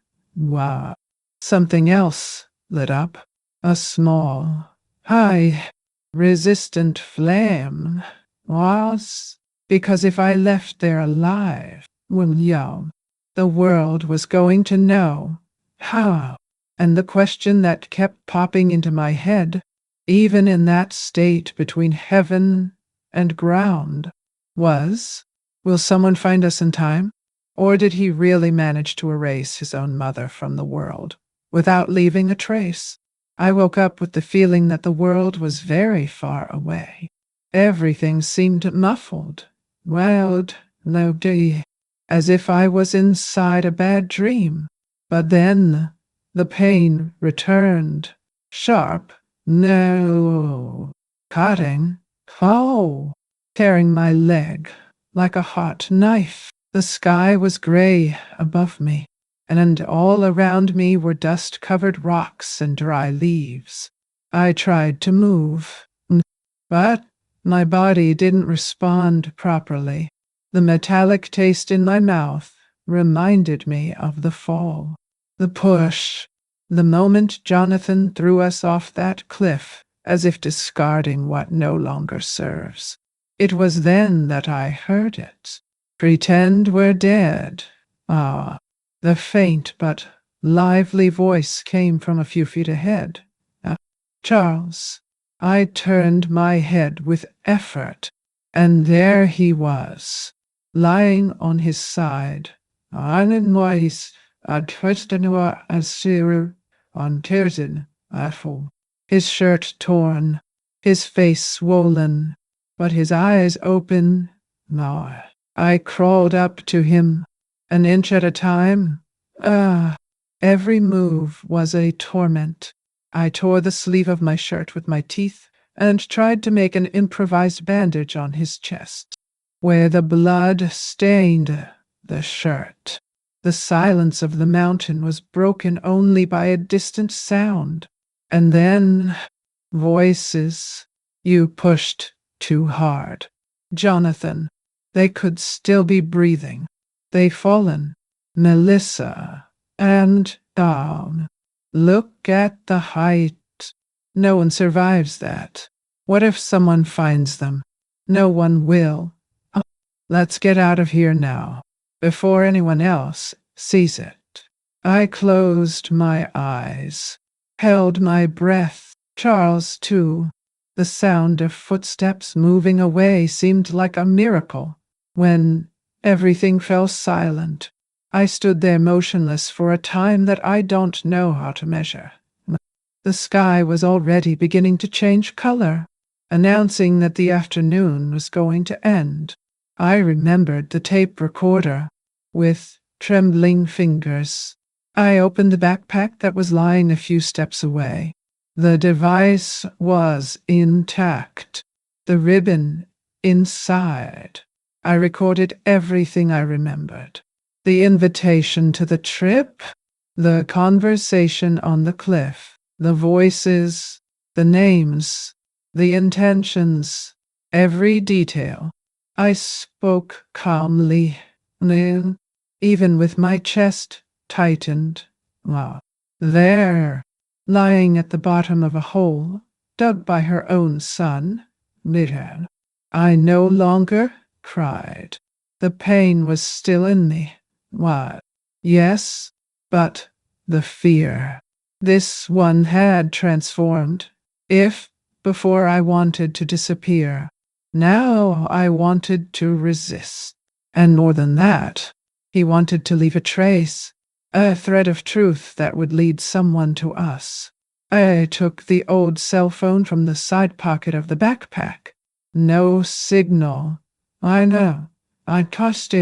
[SPEAKER 1] something else lit up, a small, high, resistant flame. Was because if I left there alive, the world was going to know how. And the question that kept popping into my head, even in that state between heaven and ground, was, will someone find us in time? Or did he really manage to erase his own mother from the world without leaving a trace? I woke up with the feeling that the world was very far away. Everything seemed muffled, wild, low-key, as if I was inside a bad dream. But then the pain returned, sharp, no, cutting, tearing my leg like a hot knife. The sky was gray above me, and all around me were dust-covered rocks and dry leaves. I tried to move, but my body didn't respond properly. The metallic taste in my mouth reminded me of the fall, the push, the moment Jonathan threw us off that cliff, as if discarding what no longer serves. It was then that I heard it. Pretend we're dead. Ah, the faint but lively voice came from a few feet ahead. Charles. I turned my head with effort, and there he was, lying on his side. Anenwais adverstenua asir on Terzin afo. His shirt torn, his face swollen, but his eyes open. No, I crawled up to him, an inch at a time. Every move was a torment. I tore the sleeve of my shirt with my teeth and tried to make an improvised bandage on his chest, where the blood stained the shirt. The silence of the mountain was broken only by a distant sound. And then voices. You pushed too hard. Jonathan. They could still be breathing. They fallen. Melissa. And down. Look at the height. No one survives that. What if someone finds them? No one will. Let's get out of here now, before anyone else sees it. I closed my eyes, held my breath. Charles, too. The sound of footsteps moving away seemed like a miracle. When everything fell silent, I stood there motionless for a time that I don't know how to measure. The sky was already beginning to change color, announcing that the afternoon was going to end. I remembered the tape recorder. With trembling fingers, I opened the backpack that was lying a few steps away. The device was intact, the ribbon inside. I recorded everything I remembered. The invitation to the trip, the conversation on the cliff, the voices, the names, the intentions, every detail. I spoke calmly, even with my chest tightened. There, lying at the bottom of a hole dug by her own son, I no longer cried. The pain was still in me. Yes, but the fear. This one had transformed. If, before I wanted to disappear, now I wanted to resist. And more than that, he wanted to leave a trace, a thread of truth that would lead someone to us. I took the old cell phone from the side pocket of the backpack. No signal. I know. I tried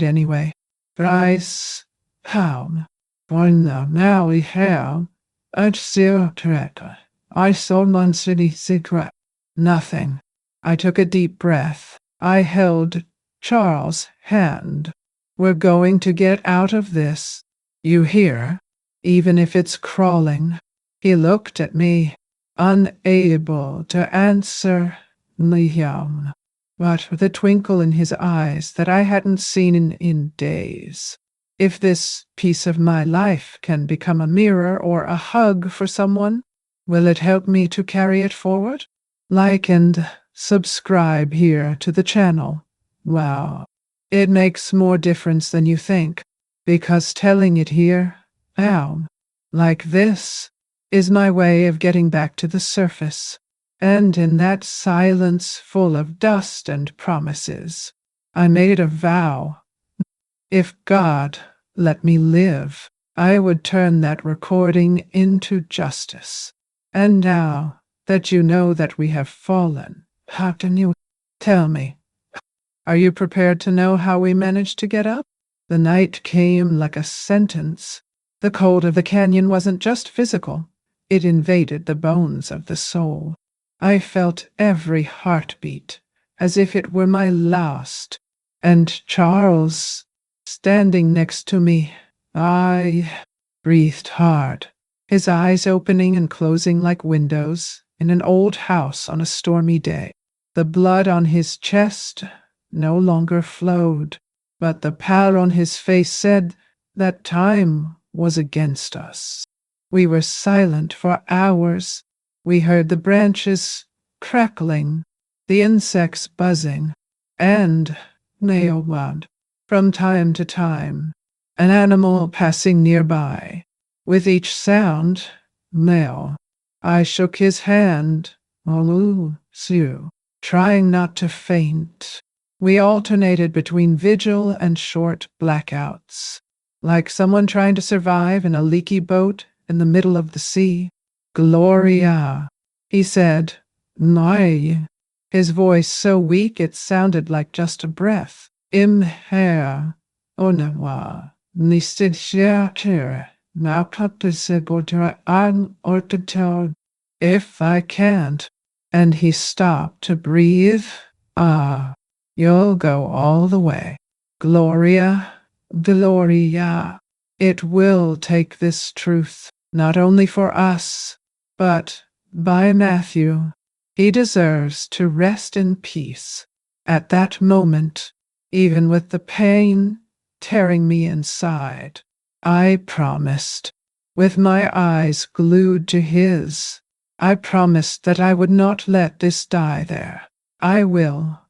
[SPEAKER 1] anyway. Thrice. How? Now we have a zero tracker. I sold one city secret. Nothing. I took a deep breath. I held Charles' hand. We're going to get out of this. You hear? Even if it's crawling. He looked at me, unable to answer. Liam, but with a twinkle in his eyes that I hadn't seen in days. If this piece of my life can become a mirror or a hug for someone, will it help me to carry it forward? Like and subscribe here to the channel. Wow. It makes more difference than you think, because telling it here, like this, is my way of getting back to the surface. And in that silence full of dust and promises, I made a vow. If God let me live, I would turn that recording into justice. And now that you know that we have fallen, how can you tell me? Are you prepared to know how we managed to get up? The night came like a sentence. The cold of the canyon wasn't just physical. It invaded the bones of the soul. I felt every heartbeat, as if it were my last. And Charles, standing next to me, I breathed hard, his eyes opening and closing like windows in an old house on a stormy day. The blood on his chest no longer flowed, but the pallor on his face said that time was against us. We were silent for hours. We heard the branches crackling, the insects buzzing, and nail wound. From time to time, an animal passing nearby. With each sound, male. I shook his hand, Olu, Sue, trying not to faint. We alternated between vigil and short blackouts, like someone trying to survive in a leaky boat in the middle of the sea. Gloria, he said. Noi. His voice so weak it sounded like just a breath. Imher. Onawa. Nistidshir. Malpaptisibodra an ortatel. If I can't. And he stopped to breathe. Ah. You'll go all the way. Gloria. Gloria. It will take this truth, not only for us, but by Matthew. He deserves to rest in peace. At that moment, even with the pain tearing me inside, I promised, with my eyes glued to his, I promised that I would not let this die there. I will.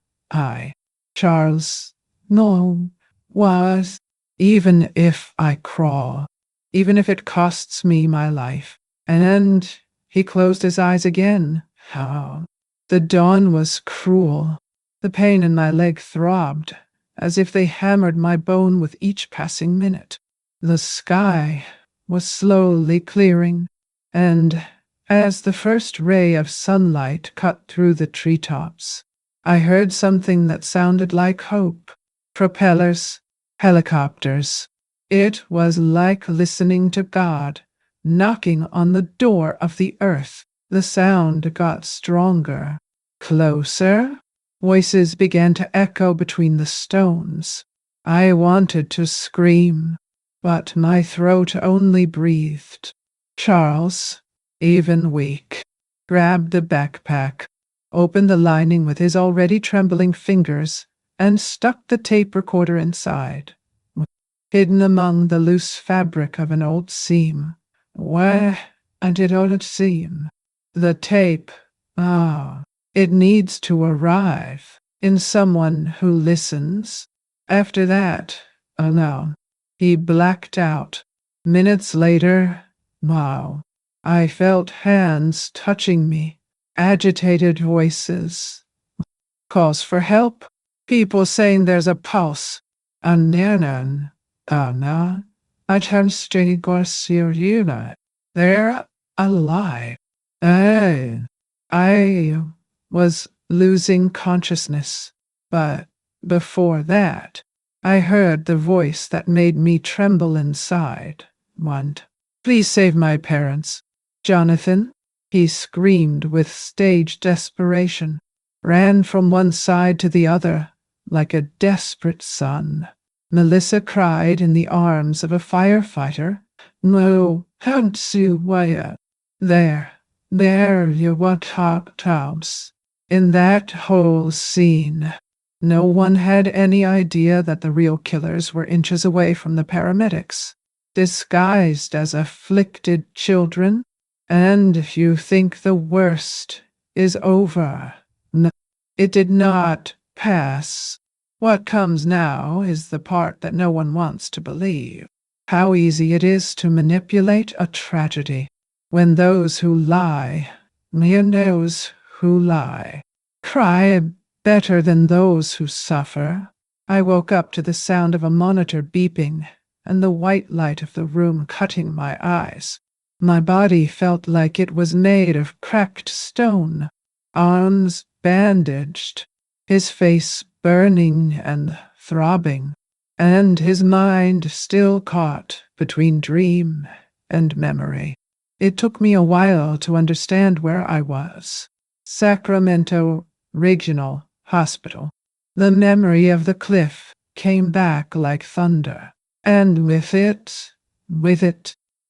[SPEAKER 1] Charles, no, was, even if I crawl, even if it costs me my life. And he closed his eyes again. How? The dawn was cruel. The pain in my leg throbbed, as if they hammered my bone with each passing minute. The sky was slowly clearing, and as the first ray of sunlight cut through the treetops, I heard something that sounded like hope. Propellers, helicopters. It was like listening to God, knocking on the door of the earth. The sound got stronger. Closer. Voices began to echo between the stones. I wanted to scream, but my throat only breathed. Charles, even weak, grabbed the backpack, opened the lining with his already trembling fingers, and stuck the tape recorder inside, hidden among the loose fabric of an old seam. Where did old seam? The tape. It needs to arrive in someone who listens. After that, no. He blacked out. Minutes later, I felt hands touching me, agitated voices, calls for help, people saying there's a pulse. Anan, Anna, I they're alive. I was losing consciousness, but before that, I heard the voice that made me tremble inside. Please save my parents. Jonathan, he screamed with stage desperation, ran from one side to the other like a desperate son. Melissa cried in the arms of a firefighter. No, Hansuwaya. There you what house. In that whole scene, no one had any idea that the real killers were inches away from the paramedics, disguised as afflicted children. And if you think the worst is over, no, it did not pass. What comes now is the part that no one wants to believe. How easy it is to manipulate a tragedy when those who lie, cry better than those who suffer. I woke up to the sound of a monitor beeping and the white light of the room cutting my eyes. My body felt like it was made of cracked stone, arms bandaged, his face burning and throbbing, and his mind still caught between dream and memory. It took me a while to understand where I was. Sacramento Regional Hospital. The memory of the cliff came back like thunder, and with it,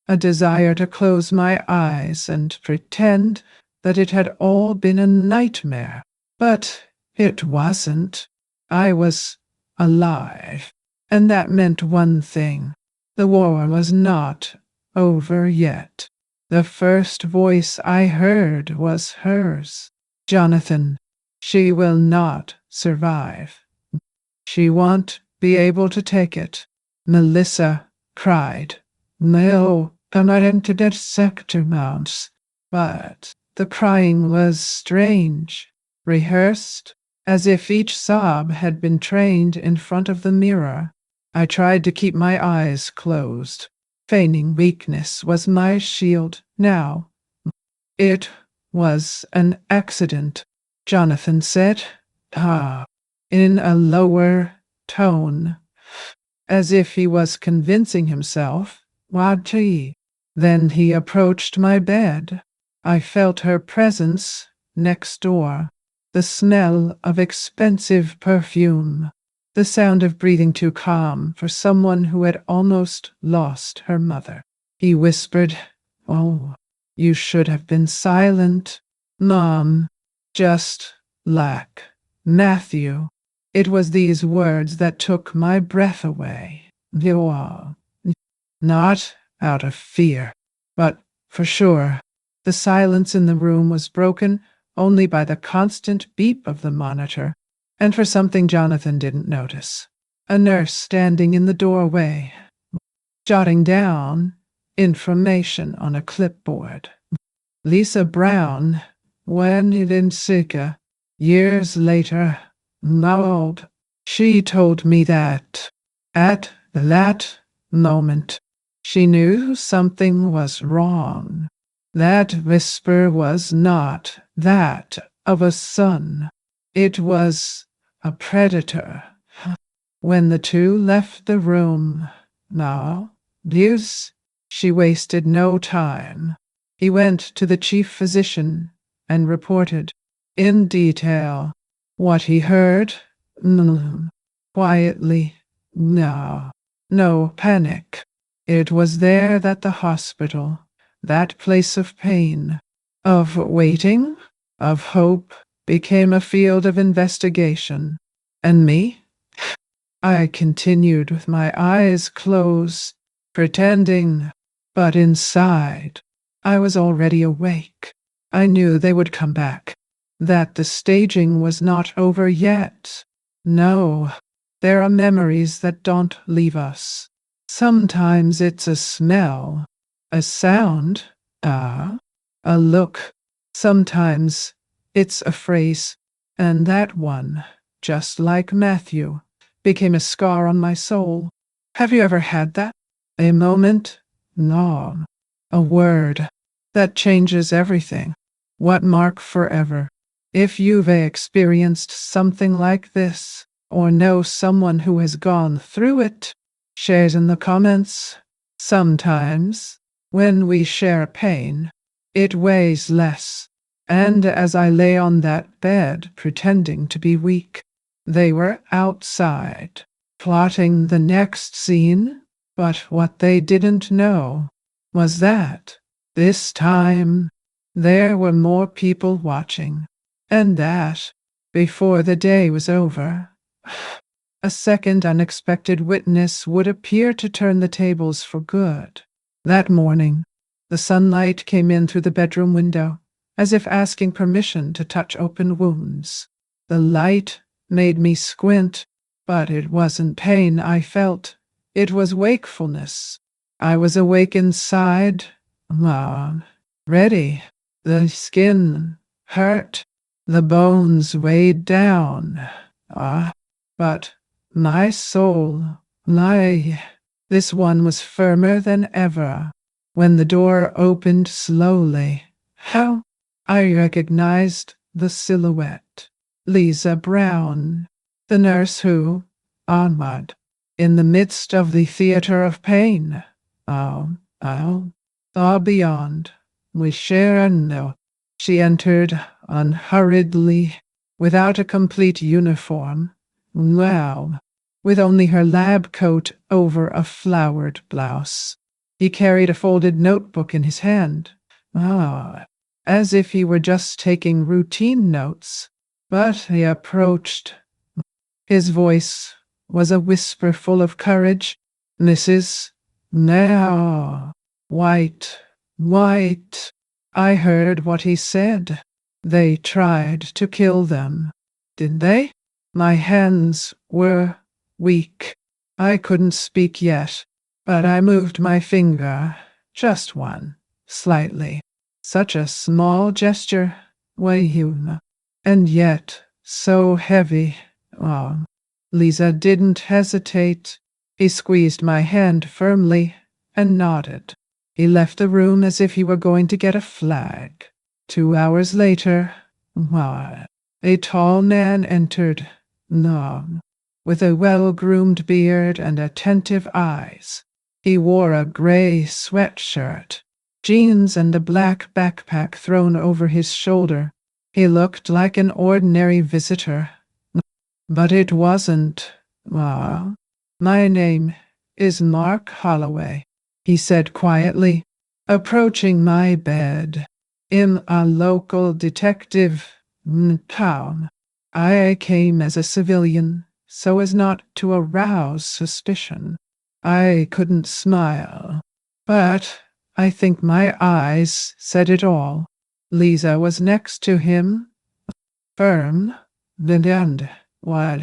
[SPEAKER 1] a desire to close my eyes and pretend that it had all been a nightmare. But it wasn't. I was alive, and that meant one thing. The war was not over yet. The first voice I heard was hers. Jonathan, she will not survive. She won't be able to take it. Melissa cried. No, and I entered that sector mounts. But the crying was strange, rehearsed, as if each sob had been trained in front of the mirror. I tried to keep my eyes closed. Feigning weakness was my shield now. It was an accident, Jonathan said, in a lower tone, as if he was convincing himself. Wadi. Then he approached my bed. I felt her presence next door, the smell of expensive perfume, the sound of breathing too calm for someone who had almost lost her mother. He whispered, "Oh, you should have been silent, Mom, just like Matthew." It was these words that took my breath away. You are not out of fear, but for sure. The silence in the room was broken only by the constant beep of the monitor, and for something Jonathan didn't notice. A nurse standing in the doorway, jotting down information on a clipboard. Lisa Brown, when in Sika, years later, old, she told me that at that moment she knew something was wrong. That whisper was not that of a son. It was a predator. When the two left the room, now, this, she wasted no time. He went to the chief physician and reported in detail what he heard. Quietly. No panic. It was there that the hospital, that place of pain, of waiting, of hope, became a field of investigation. And me? I continued with my eyes closed, pretending, but inside, I was already awake. I knew they would come back, that the staging was not over yet. No, there are memories that don't leave us. Sometimes it's a smell, a sound, a look. Sometimes it's a phrase, and that one, just like Matthew, became a scar on my soul. Have you ever had that? A moment? No. A word that changes everything. What mark forever? If you've experienced something like this, or know someone who has gone through it, share in the comments. Sometimes, when we share pain, it weighs less. And as I lay on that bed, pretending to be weak, they were outside, plotting the next scene. But what they didn't know was that, this time, there were more people watching, and that, before the day was over, a second unexpected witness would appear to turn the tables for good. That morning, the sunlight came in through the bedroom window, as if asking permission to touch open wounds. The light made me squint, but it wasn't pain I felt. It was wakefulness. I was awake inside, ready. The skin hurt, the bones weighed down. But my soul, this one was firmer than ever. When the door opened slowly, how I recognized the silhouette. Lisa Brown, the nurse who, onward, in the midst of the theater of pain, far beyond, we share a note. She entered unhurriedly, without a complete uniform, with only her lab coat over a flowered blouse. He carried a folded notebook in his hand, as if he were just taking routine notes. But he approached. His voice was a whisper full of courage. Mrs. Now, White. I heard what he said. They tried to kill them. Did they? My hands were weak. I couldn't speak yet, but I moved my finger, just one, slightly. Such a small gesture, Wayhuna, and yet so heavy. Oh, Lisa didn't hesitate. He squeezed my hand firmly and nodded. He left the room as if he were going to get a flag. 2 hours later, a tall man entered, long, with a well-groomed beard and attentive eyes. He wore a gray sweatshirt, jeans, and a black backpack thrown over his shoulder. He looked like an ordinary visitor. But it wasn't. My name is Mark Holloway, he said quietly, approaching my bed. I'm a local detective in town. I came as a civilian so as not to arouse suspicion. I couldn't smile, but I think my eyes said it all. Lisa was next to him, firm, and what,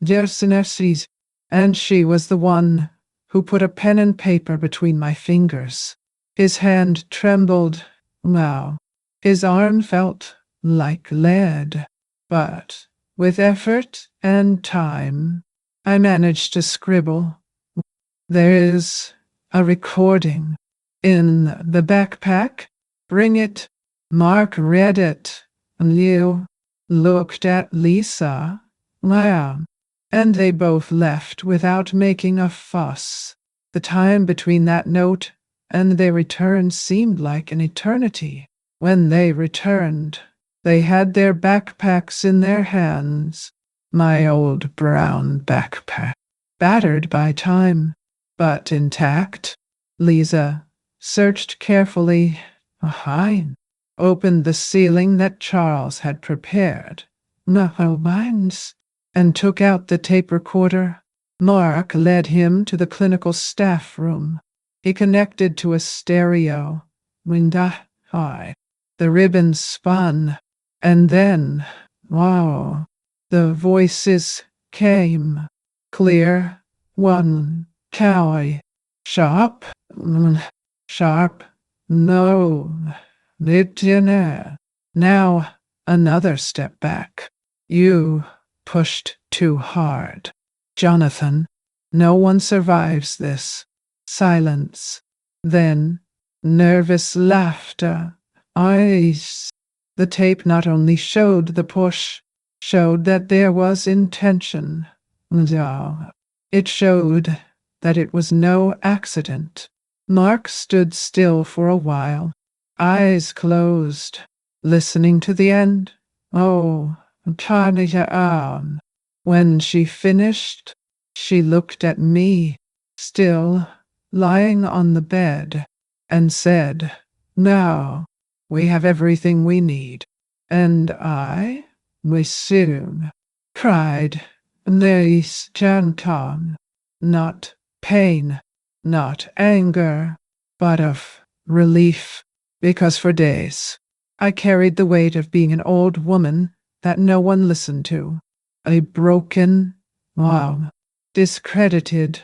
[SPEAKER 1] Jersenerses, and she was the one who put a pen and paper between my fingers. His hand trembled now. His arm felt like lead, but with effort and time, I managed to scribble. There is a recording in the backpack. Bring it. Mark read it. Liu looked at Lisa, and they both left without making a fuss. The time between that note and their return seemed like an eternity. When they returned, they had their backpacks in their hands. My old brown backpack, battered by time, but intact. Lisa searched carefully, opened the ceiling that Charles had prepared, and took out the tape recorder. Mark led him to the clinical staff room. He connected to a stereo. The ribbon spun, and then, the voices came. Clear, one, cow, sharp, sharp, no, now another step back. You pushed too hard. Jonathan, no one survives this. Silence. Then, nervous laughter. Eyes. The tape not only showed the push, showed that there was intention. It showed that it was no accident. Mark stood still for a while, eyes closed, listening to the end. When she finished, she looked at me, still lying on the bed, and said, "Now we have everything we need." And we soon cried, "There's Janton." Not pain, not anger, but of relief, because for days I carried the weight of being an old woman that no one listened to, a broken, discredited,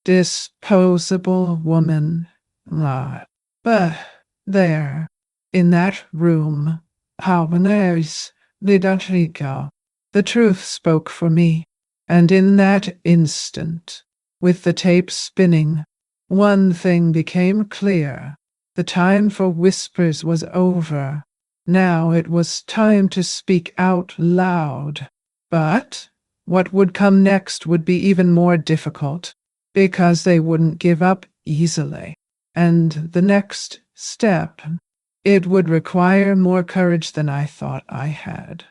[SPEAKER 1] disposable woman. But there, in that room, the truth spoke for me, and in that instant, with the tape spinning, one thing became clear. The time for whispers was over. Now it was time to speak out loud. But what would come next would be even more difficult, because they wouldn't give up easily. And the next step, it would require more courage than I thought I had.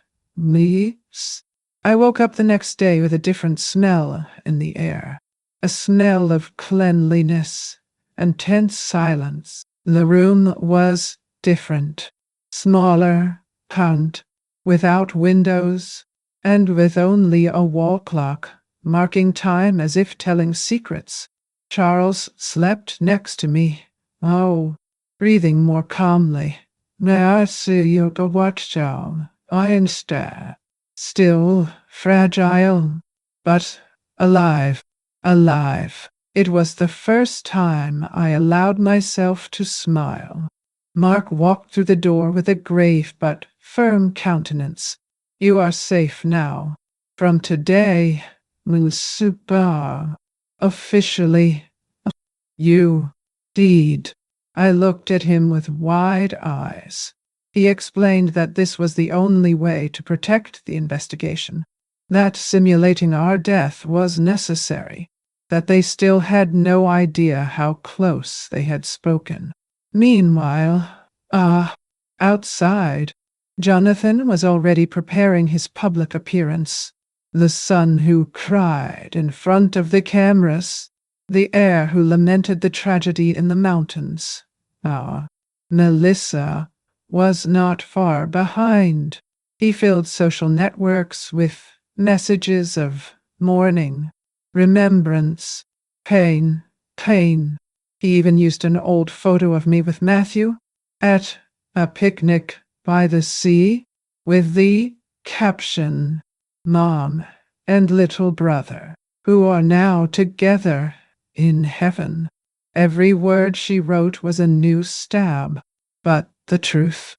[SPEAKER 1] I woke up the next day with a different smell in the air, a smell of cleanliness and tense silence. The room was different, smaller, without windows, and with only a wall clock marking time as if telling secrets. Charles slept next to me, breathing more calmly. May I see you go watch down? I instead. Still fragile, but alive, alive. It was the first time I allowed myself to smile. Mark walked through the door with a grave but firm countenance. You are safe now. From today, Musuba, officially, you deed. I looked at him with wide eyes. He explained that this was the only way to protect the investigation, that simulating our death was necessary, that they still had no idea how close they had spoken. Meanwhile, outside, Jonathan was already preparing his public appearance. The son who cried in front of the cameras, the heir who lamented the tragedy in the mountains. Melissa was not far behind. He filled social networks with messages of mourning, remembrance, pain. He even used an old photo of me with Matthew at a picnic by the sea with the caption, Mom and little brother, who are now together in heaven. Every word she wrote was a new stab, but the truth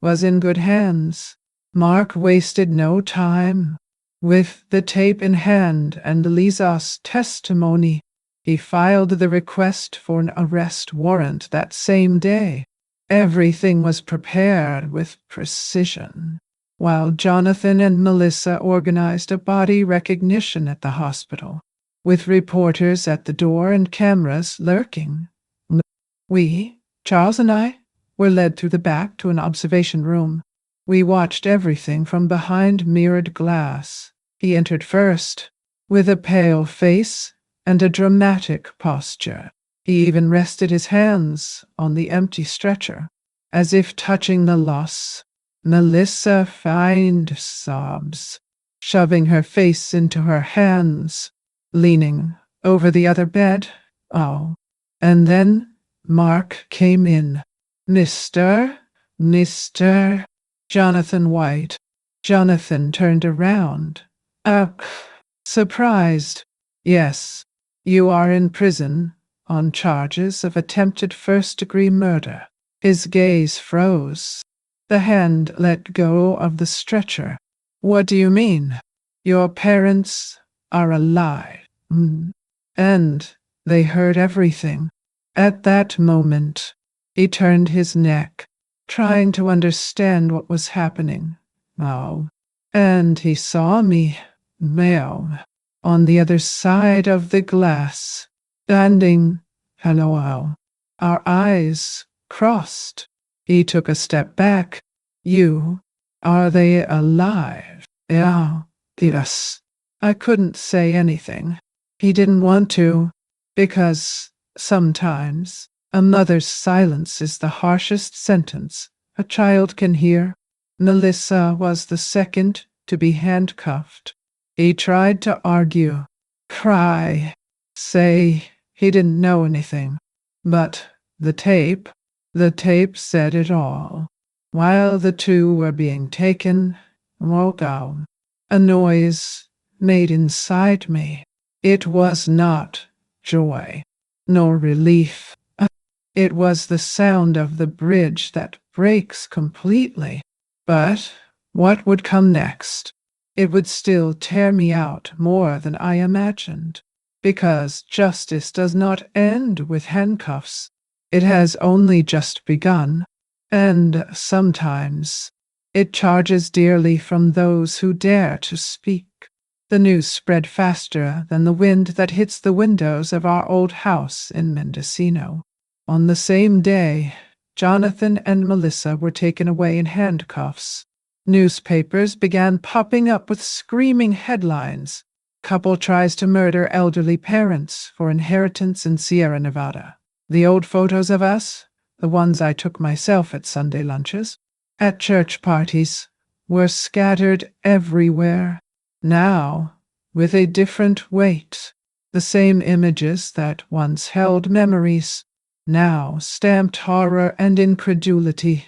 [SPEAKER 1] was in good hands. Mark wasted no time. With the tape in hand and Lisa's testimony, he filed the request for an arrest warrant that same day. Everything was prepared with precision, while Jonathan and Melissa organized a body recognition at the hospital, with reporters at the door and cameras lurking. We, Charles and I, were led through the back to an observation room. We watched everything from behind mirrored glass. He entered first, with a pale face and a dramatic posture. He even rested his hands on the empty stretcher, as if touching the loss. Melissa feigned sobs, shoving her face into her hands, leaning over the other bed. And then Mark came in. Mr. Jonathan White. Jonathan turned around. Surprised. Yes, you are in prison on charges of attempted first-degree murder. His gaze froze. The hand let go of the stretcher. What do you mean? Your parents are alive. And they heard everything. At that moment, he turned his neck, trying to understand what was happening. And he saw me, on the other side of the glass, standing. Hello. Our eyes crossed. He took a step back. Are they alive? Yes. I couldn't say anything. He didn't want to, because sometimes a mother's silence is the harshest sentence a child can hear. Melissa was the second to be handcuffed. He tried to argue, cry, say he didn't know anything. But the tape said it all. While the two were being taken, a noise made inside me. It was not joy, nor relief. It was the sound of the bridge that breaks completely. But what would come next? It would still tear me out more than I imagined, because justice does not end with handcuffs. It has only just begun, and sometimes it charges dearly from those who dare to speak. The news spread faster than the wind that hits the windows of our old house in Mendocino. On the same day, Jonathan and Melissa were taken away in handcuffs. Newspapers began popping up with screaming headlines. Couple tries to murder elderly parents for inheritance in Sierra Nevada. The old photos of us, the ones I took myself at Sunday lunches, at church parties, were scattered everywhere. Now, with a different weight, the same images that once held memories, now stamped horror and incredulity.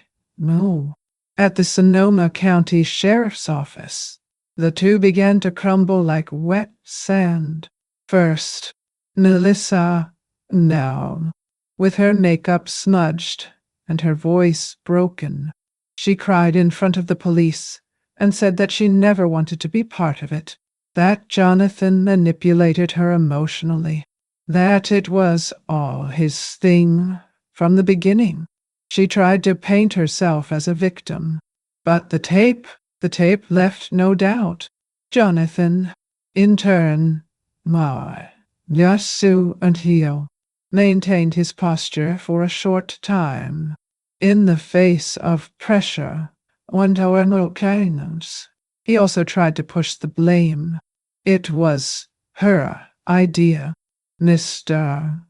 [SPEAKER 1] At the Sonoma County Sheriff's Office, The two began to crumble like wet sand. First, Melissa, now, with her makeup smudged and her voice broken. She cried in front of the police and said that she never wanted to be part of it, that Jonathan manipulated her emotionally, that it was all his thing from the beginning. She tried to paint herself as a victim, but the tape left no doubt. Jonathan, in turn, Yasu and Hio, maintained his posture for a short time. In the face of pressure, he also tried to push the blame. It was her idea. Mr.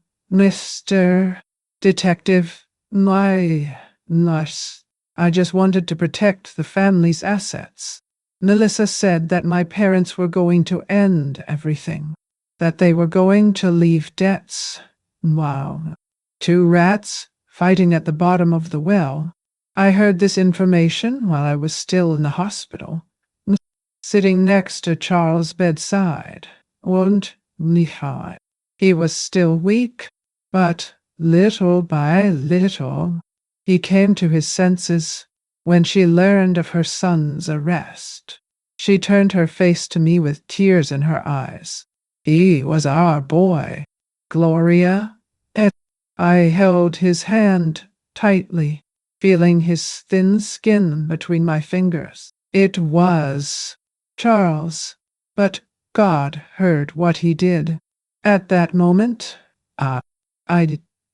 [SPEAKER 1] Detective, my nurse. I just wanted to protect the family's assets. Melissa said that my parents were going to end everything, that they were going to leave debts. Wow. Two rats fighting at the bottom of the well. I heard this information while I was still in the hospital, sitting next to Charles' bedside. Und Mihai. He was still weak, but little by little, he came to his senses. When she learned of her son's arrest, she turned her face to me with tears in her eyes. He was our boy, Gloria. I held his hand tightly, feeling his thin skin between my fingers. It was Charles, but God heard what he did. At that moment, I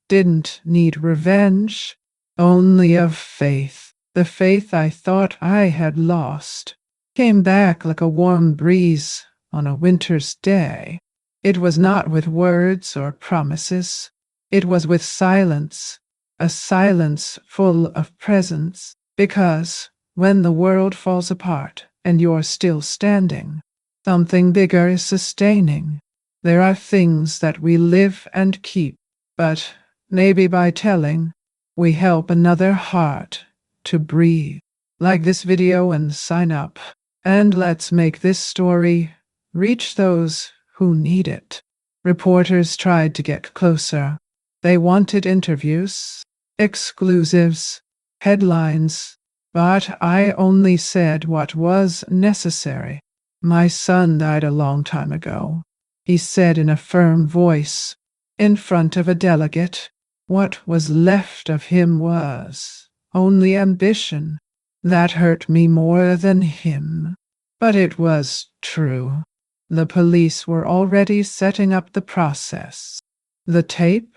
[SPEAKER 1] didn't need revenge, only of faith. The faith I thought I had lost came back like a warm breeze on a winter's day. It was not with words or promises. It was with silence, a silence full of presence, because when the world falls apart and you're still standing, something bigger is sustaining. There are things that we live and keep, but maybe by telling, we help another heart to breathe. Like this video and sign up, and let's make this story reach those who need it. Reporters tried to get closer. They wanted interviews, exclusives, headlines, but I only said what was necessary. My son died a long time ago, he said in a firm voice, in front of a delegate. What was left of him was only ambition. That hurt me more than him. But it was true. The police were already setting up the process. The tape,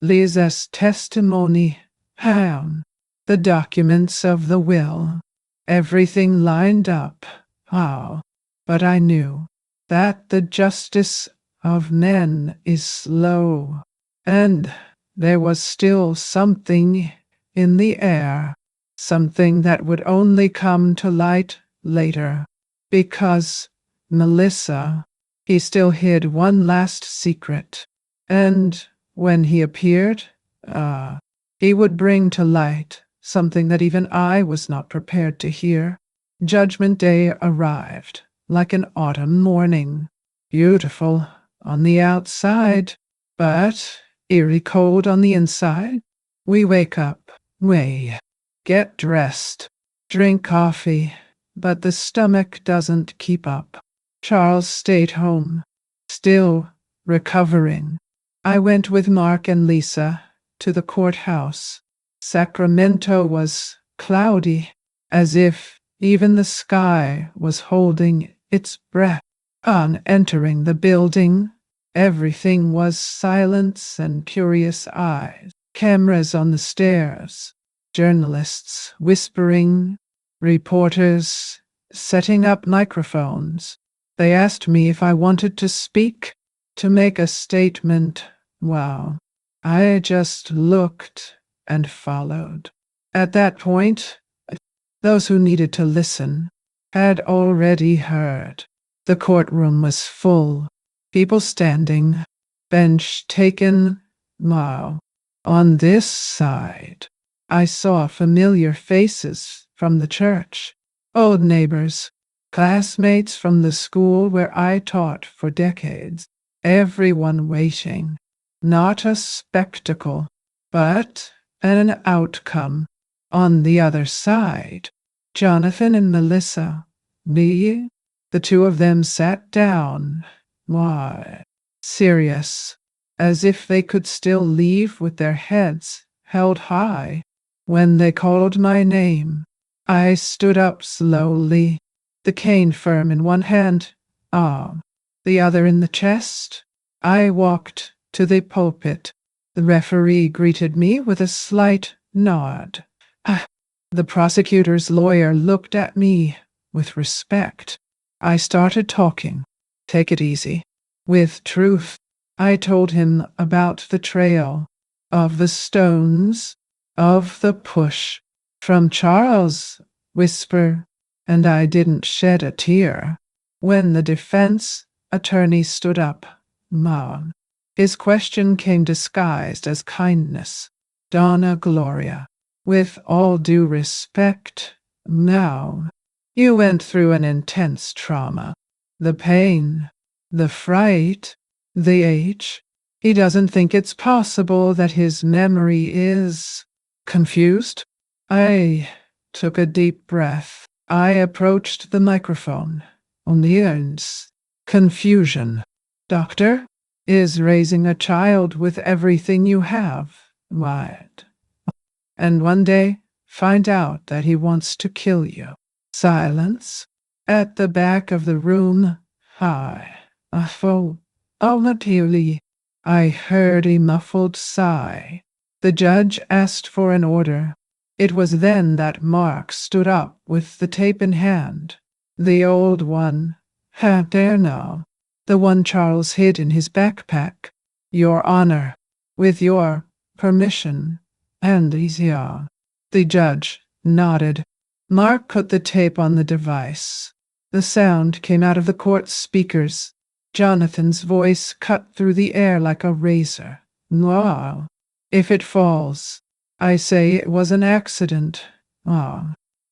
[SPEAKER 1] Lisa's testimony, the documents of the will, everything lined up. But I knew that the justice of men is slow, and there was still something in the air, something that would only come to light later, because Melissa, he still hid one last secret, and when he appeared, he would bring to light something that even I was not prepared to hear. Judgment Day arrived like an autumn morning, beautiful on the outside, but eerie cold on the inside. We wake up, get dressed, drink coffee, but the stomach doesn't keep up. Charles stayed home, still recovering. I went with Mark and Lisa to the courthouse. Sacramento was cloudy, as if even the sky was holding its breath. On entering the building, everything was silence and curious eyes. Cameras on the stairs, journalists whispering, reporters setting up microphones. They asked me if I wanted to speak, to make a statement. I just looked and followed. At that point, those who needed to listen had already heard. The courtroom was full, people standing, bench taken. On this side, I saw familiar faces from the church. old neighbors, classmates from the school where I taught for decades, everyone waiting. Not a spectacle, but an outcome. On the other side, Jonathan and Melissa, the two of them sat down. Why? Serious, as if they could still leave with their heads held high. When they called my name, I stood up slowly, the cane firm in one hand, arm, the other in the chest. I walked to the pulpit. The referee greeted me with a slight nod. The prosecutor's lawyer looked at me with respect. I started talking. Take it easy. With truth, I told him about the trail, of the stones, of the push. From Charles' whisper, and I didn't shed a tear. When the defense attorney stood up, Mom, his question came disguised as kindness. Donna Gloria, with all due respect, now, you went through an intense trauma. The pain, the fright, the age. He doesn't think it's possible that his memory is confused. I took a deep breath. I approached the microphone. O'Neill's confusion. Doctor is raising a child with everything you have. What? And one day find out that he wants to kill you. Silence. At the back of the room, Almatilly, I heard a muffled sigh. The judge asked for an order. It was then that Mark stood up with the tape in hand. The old one. There now. The one Charles hid in his backpack. Your Honor, with your permission, and easier. The judge nodded. Mark put the tape on the device. The sound came out of the court's speakers. Jonathan's voice cut through the air like a razor. Wow. If it falls, I say it was an accident.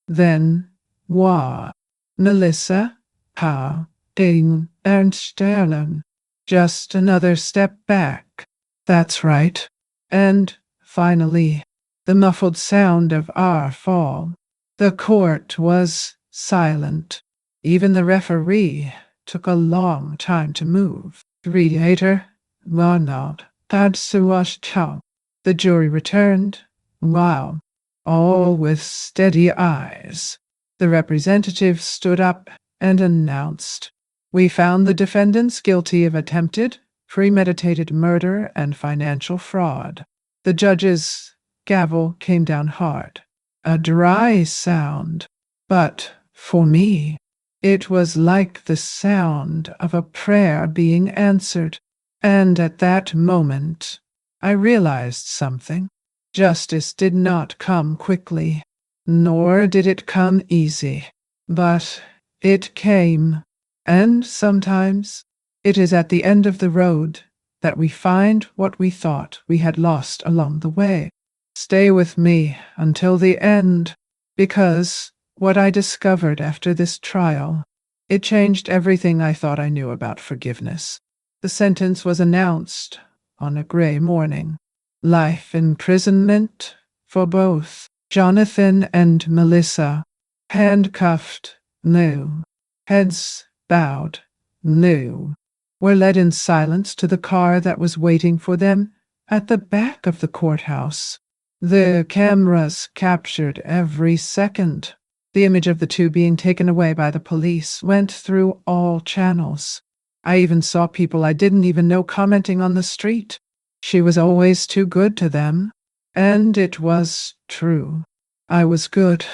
[SPEAKER 1] Then, what? Melissa? How? Ding, Ernstellen. Just another step back. That's right. And, finally, the muffled sound of our fall. The court was silent. Even the referee took a long time to move. Creator, Ronald, Tadsuwash Chow. The jury returned. Wow. All with steady eyes. The representative stood up and announced, "We found the defendants guilty of attempted, premeditated murder and financial fraud." The judge's gavel came down hard. A dry sound. But for me, it was like the sound of a prayer being answered. And at that moment, I realized something. Justice did not come quickly, nor did it come easy. But it came. And sometimes it is at the end of the road that we find what we thought we had lost along the way. Stay with me until the end, because what I discovered after this trial, it changed everything I thought I knew about forgiveness. The sentence was announced on a gray morning. Life imprisonment for both Jonathan and Melissa. Handcuffed, no. Heads bowed, no. Were led in silence to the car that was waiting for them at the back of the courthouse. The cameras captured every second. The image of the two being taken away by the police went through all channels. I even saw people I didn't even know commenting on the street. She was always too good to them. And it was true. I was good.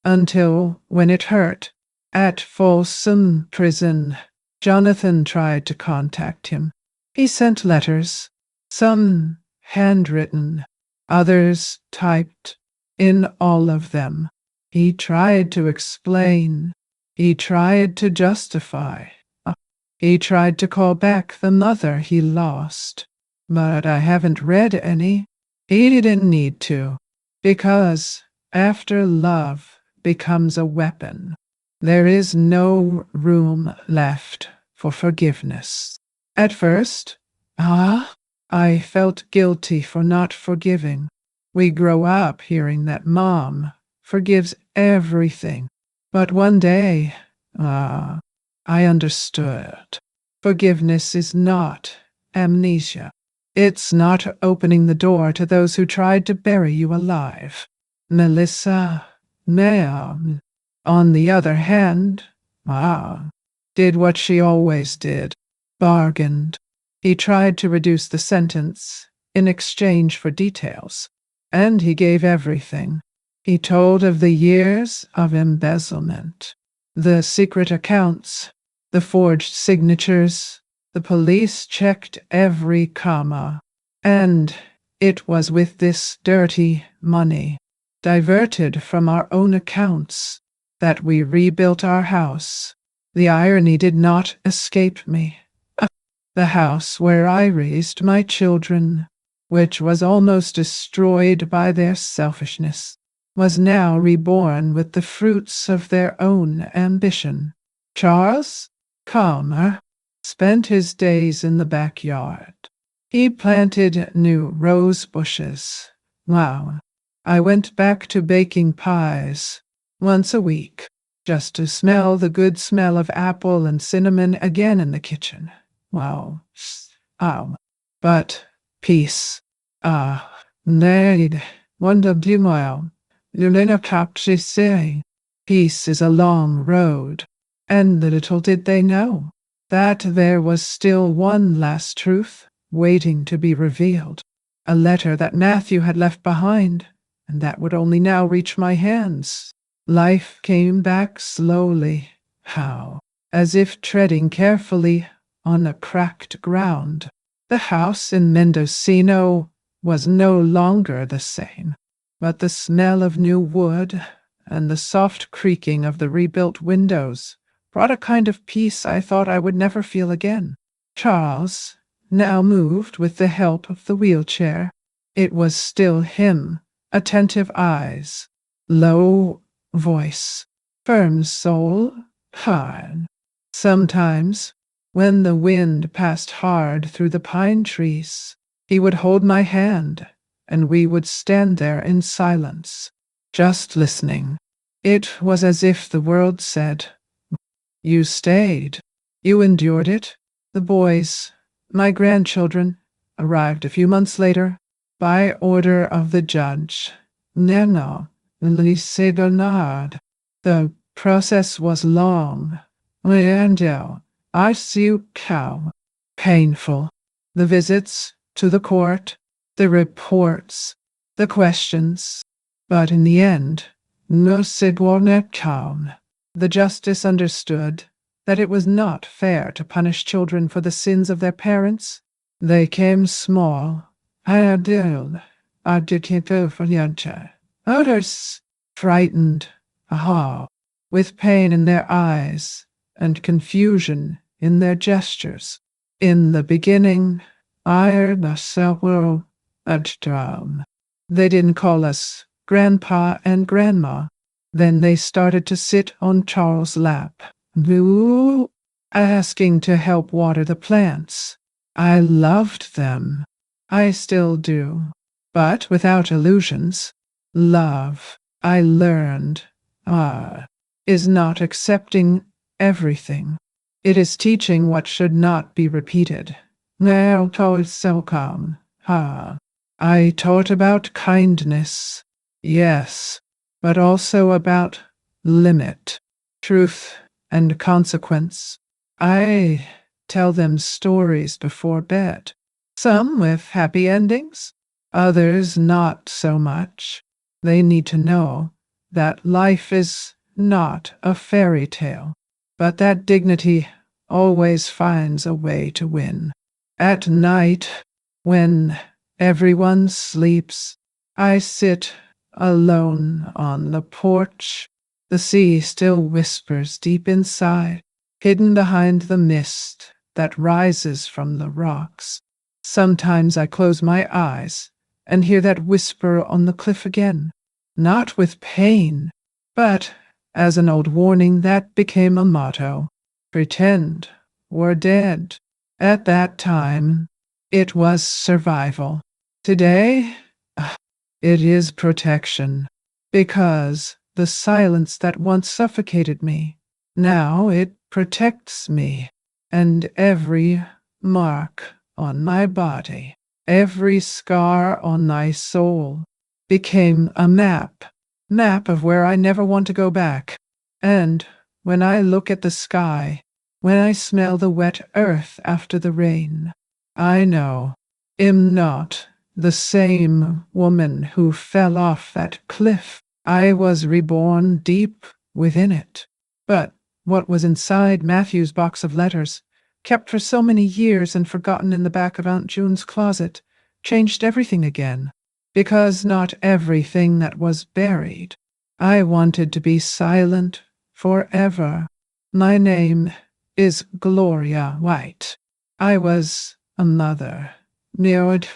[SPEAKER 1] Until when it hurt. At Folsom Prison, Jonathan tried to contact him. He sent letters, some handwritten, others typed. In all of them, he tried to explain. He tried to justify. He tried to call back the mother he lost. But I haven't read any. He didn't need to. Because after love becomes a weapon, There is no room left for forgiveness. At first, I felt guilty for not forgiving. We grow up hearing that Mom forgives everything. But one day, I understood. Forgiveness is not amnesia. It's not opening the door to those who tried to bury you alive. Melissa, ma'am, on the other hand, did what she always did, bargained. He tried to reduce the sentence in exchange for details, and he gave everything. He told of the years of embezzlement, the secret accounts, the forged signatures. The police checked every comma, and it was with this dirty money, diverted from our own accounts, that we rebuilt our house. The irony did not escape me. The house where I raised my children, which was almost destroyed by their selfishness, was now reborn with the fruits of their own ambition. Charles, calmer, spent his days in the backyard. He planted new rose bushes. I went back to baking pies once a week, just to smell the good smell of apple and cinnamon again in the kitchen. But peace. Need wonder well. Lulena Capri say, peace is a long road, and little did they know that there was still one last truth waiting to be revealed, a letter that Matthew had left behind, and that would only now reach my hands. Life came back slowly, as if treading carefully on a cracked ground. The house in Mendocino was no longer the same, but the smell of new wood and the soft creaking of the rebuilt windows brought a kind of peace I thought I would never feel again. Charles now moved with the help of the wheelchair. It was still him, attentive eyes, low voice, firm soul, hard. Sometimes, when the wind passed hard through the pine trees, he would hold my hand, and we would stand there in silence, just listening. It was as if the world said, "You stayed. You endured it." The boys, my grandchildren, arrived a few months later, by order of the judge. The process was long. I see cow. Painful. The visits to the court, the reports, the questions. But in the end, no sigornet calm. The justice understood that it was not fair to punish children for the sins of their parents. They came small. Others frightened, with pain in their eyes and confusion in their gestures. In the beginning, they didn't call us Grandpa and Grandma. Then they started to sit on Charles' lap, asking to help water the plants. I loved them. I still do. But without illusions. Love, I learned, is not accepting everything. It is teaching what should not be repeated. I taught about kindness, yes, but also about limit, truth, and consequence. I tell them stories before bed, some with happy endings, others not so much. They need to know that life is not a fairy tale, but that dignity always finds a way to win. At night, when everyone sleeps, I sit alone on the porch. The sea still whispers deep inside, hidden behind the mist that rises from the rocks. Sometimes I close my eyes and hear that whisper on the cliff again, not with pain, but As an old warning that became a motto. Pretend we're dead. At that time, it was survival. Today, it is protection. Because the silence that once suffocated me, now it protects me. And every mark on my body, every scar on my soul, became a map of where I never want to go back. And when I look at the sky, when I smell the wet earth after the rain, I know I'm not the same woman who fell off that cliff. I was reborn deep within it. But what was inside Matthew's box of letters, kept for so many years and forgotten in the back of Aunt June's closet, changed everything again. Because not everything that was buried. I wanted to be silent forever. My name is Gloria White. I was a mother. Neared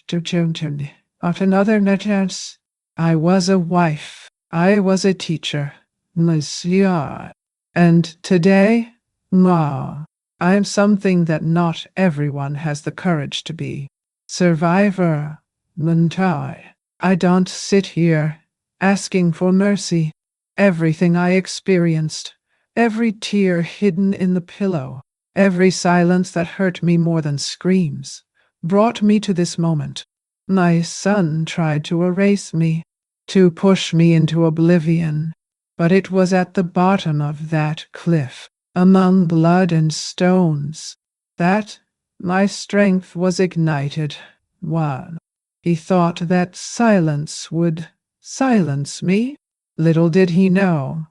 [SPEAKER 1] to children. At another chance, I was a wife. I was a teacher. Monsieur. And today, Ma, I am something that not everyone has the courage to be. Survivor. Mentai. I don't sit here asking for mercy. Everything I experienced, every tear hidden in the pillow, every silence that hurt me more than screams, brought me to this moment. My son tried to erase me, to push me into oblivion, but it was at the bottom of that cliff, among blood and stones, that my strength was ignited. One. He thought that silence would silence me. Little did he know.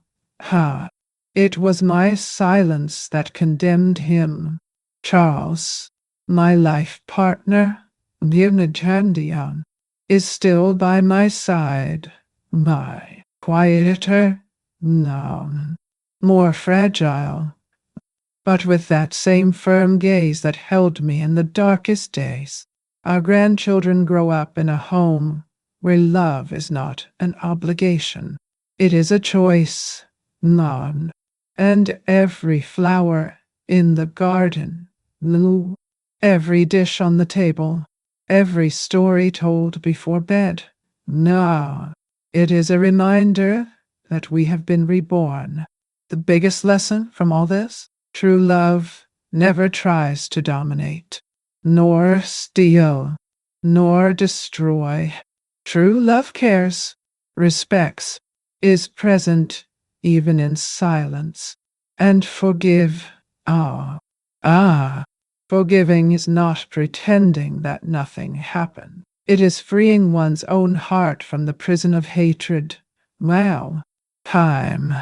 [SPEAKER 1] It was my silence that condemned him. Charles, my life partner, Chandian, is still by my side. My quieter, no, more fragile, but with that same firm gaze that held me in the darkest days. Our grandchildren grow up in a home where love is not an obligation. It is a choice. None. And every flower in the garden, every dish on the table, every story told before bed, it is a reminder that we have been reborn. The biggest lesson from all this? True love never tries to dominate, nor steal, nor destroy. True love cares, respects, is present even in silence, and forgive. Forgiving is not pretending that nothing happened. It is freeing one's own heart from the prison of hatred. Time.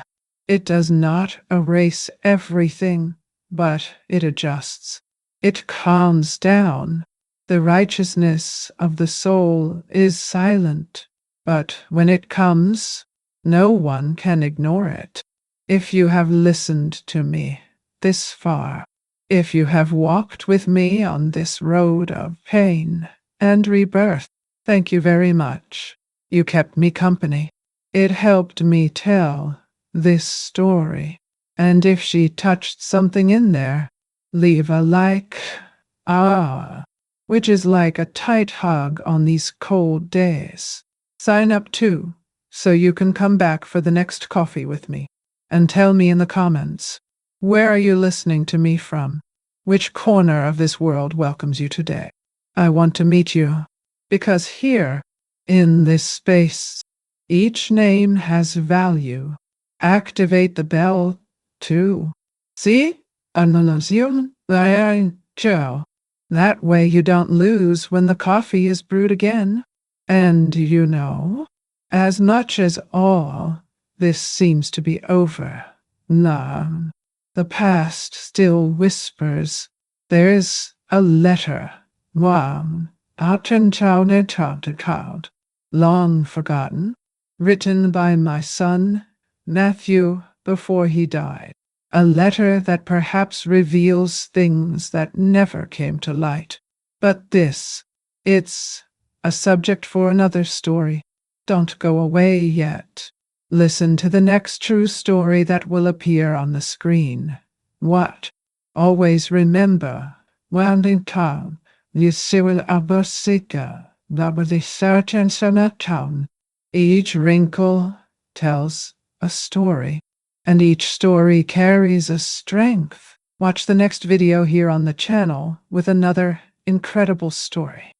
[SPEAKER 1] It does not erase everything, but it adjusts. It calms down. The righteousness of the soul is silent, but when it comes, no one can ignore it. If you have listened to me this far, if you have walked with me on this road of pain and rebirth, thank you very much. You kept me company. It helped me tell this story. And if she touched something in there, leave a like, which is like a tight hug on these cold days. Sign up too, so you can come back for the next coffee with me. And tell me in the comments, where are you listening to me from? Which corner of this world welcomes you today? I want to meet you, because here, in this space, each name has value. Activate the bell, too. See? That way you don't lose when the coffee is brewed again. And as much as all this seems to be over, the past still whispers. There's a letter, long forgotten, written by my son, Matthew, before he died. A letter that perhaps reveals things that never came to light. But it's a subject for another story. Don't go away yet. Listen to the next true story that will appear on the screen. What? Always remember, Wanding Town, Yusiwil Abosika, Labadi Sarchansana Town. Each wrinkle tells a story, and each story carries a strength. Watch the next video here on the channel with another incredible story.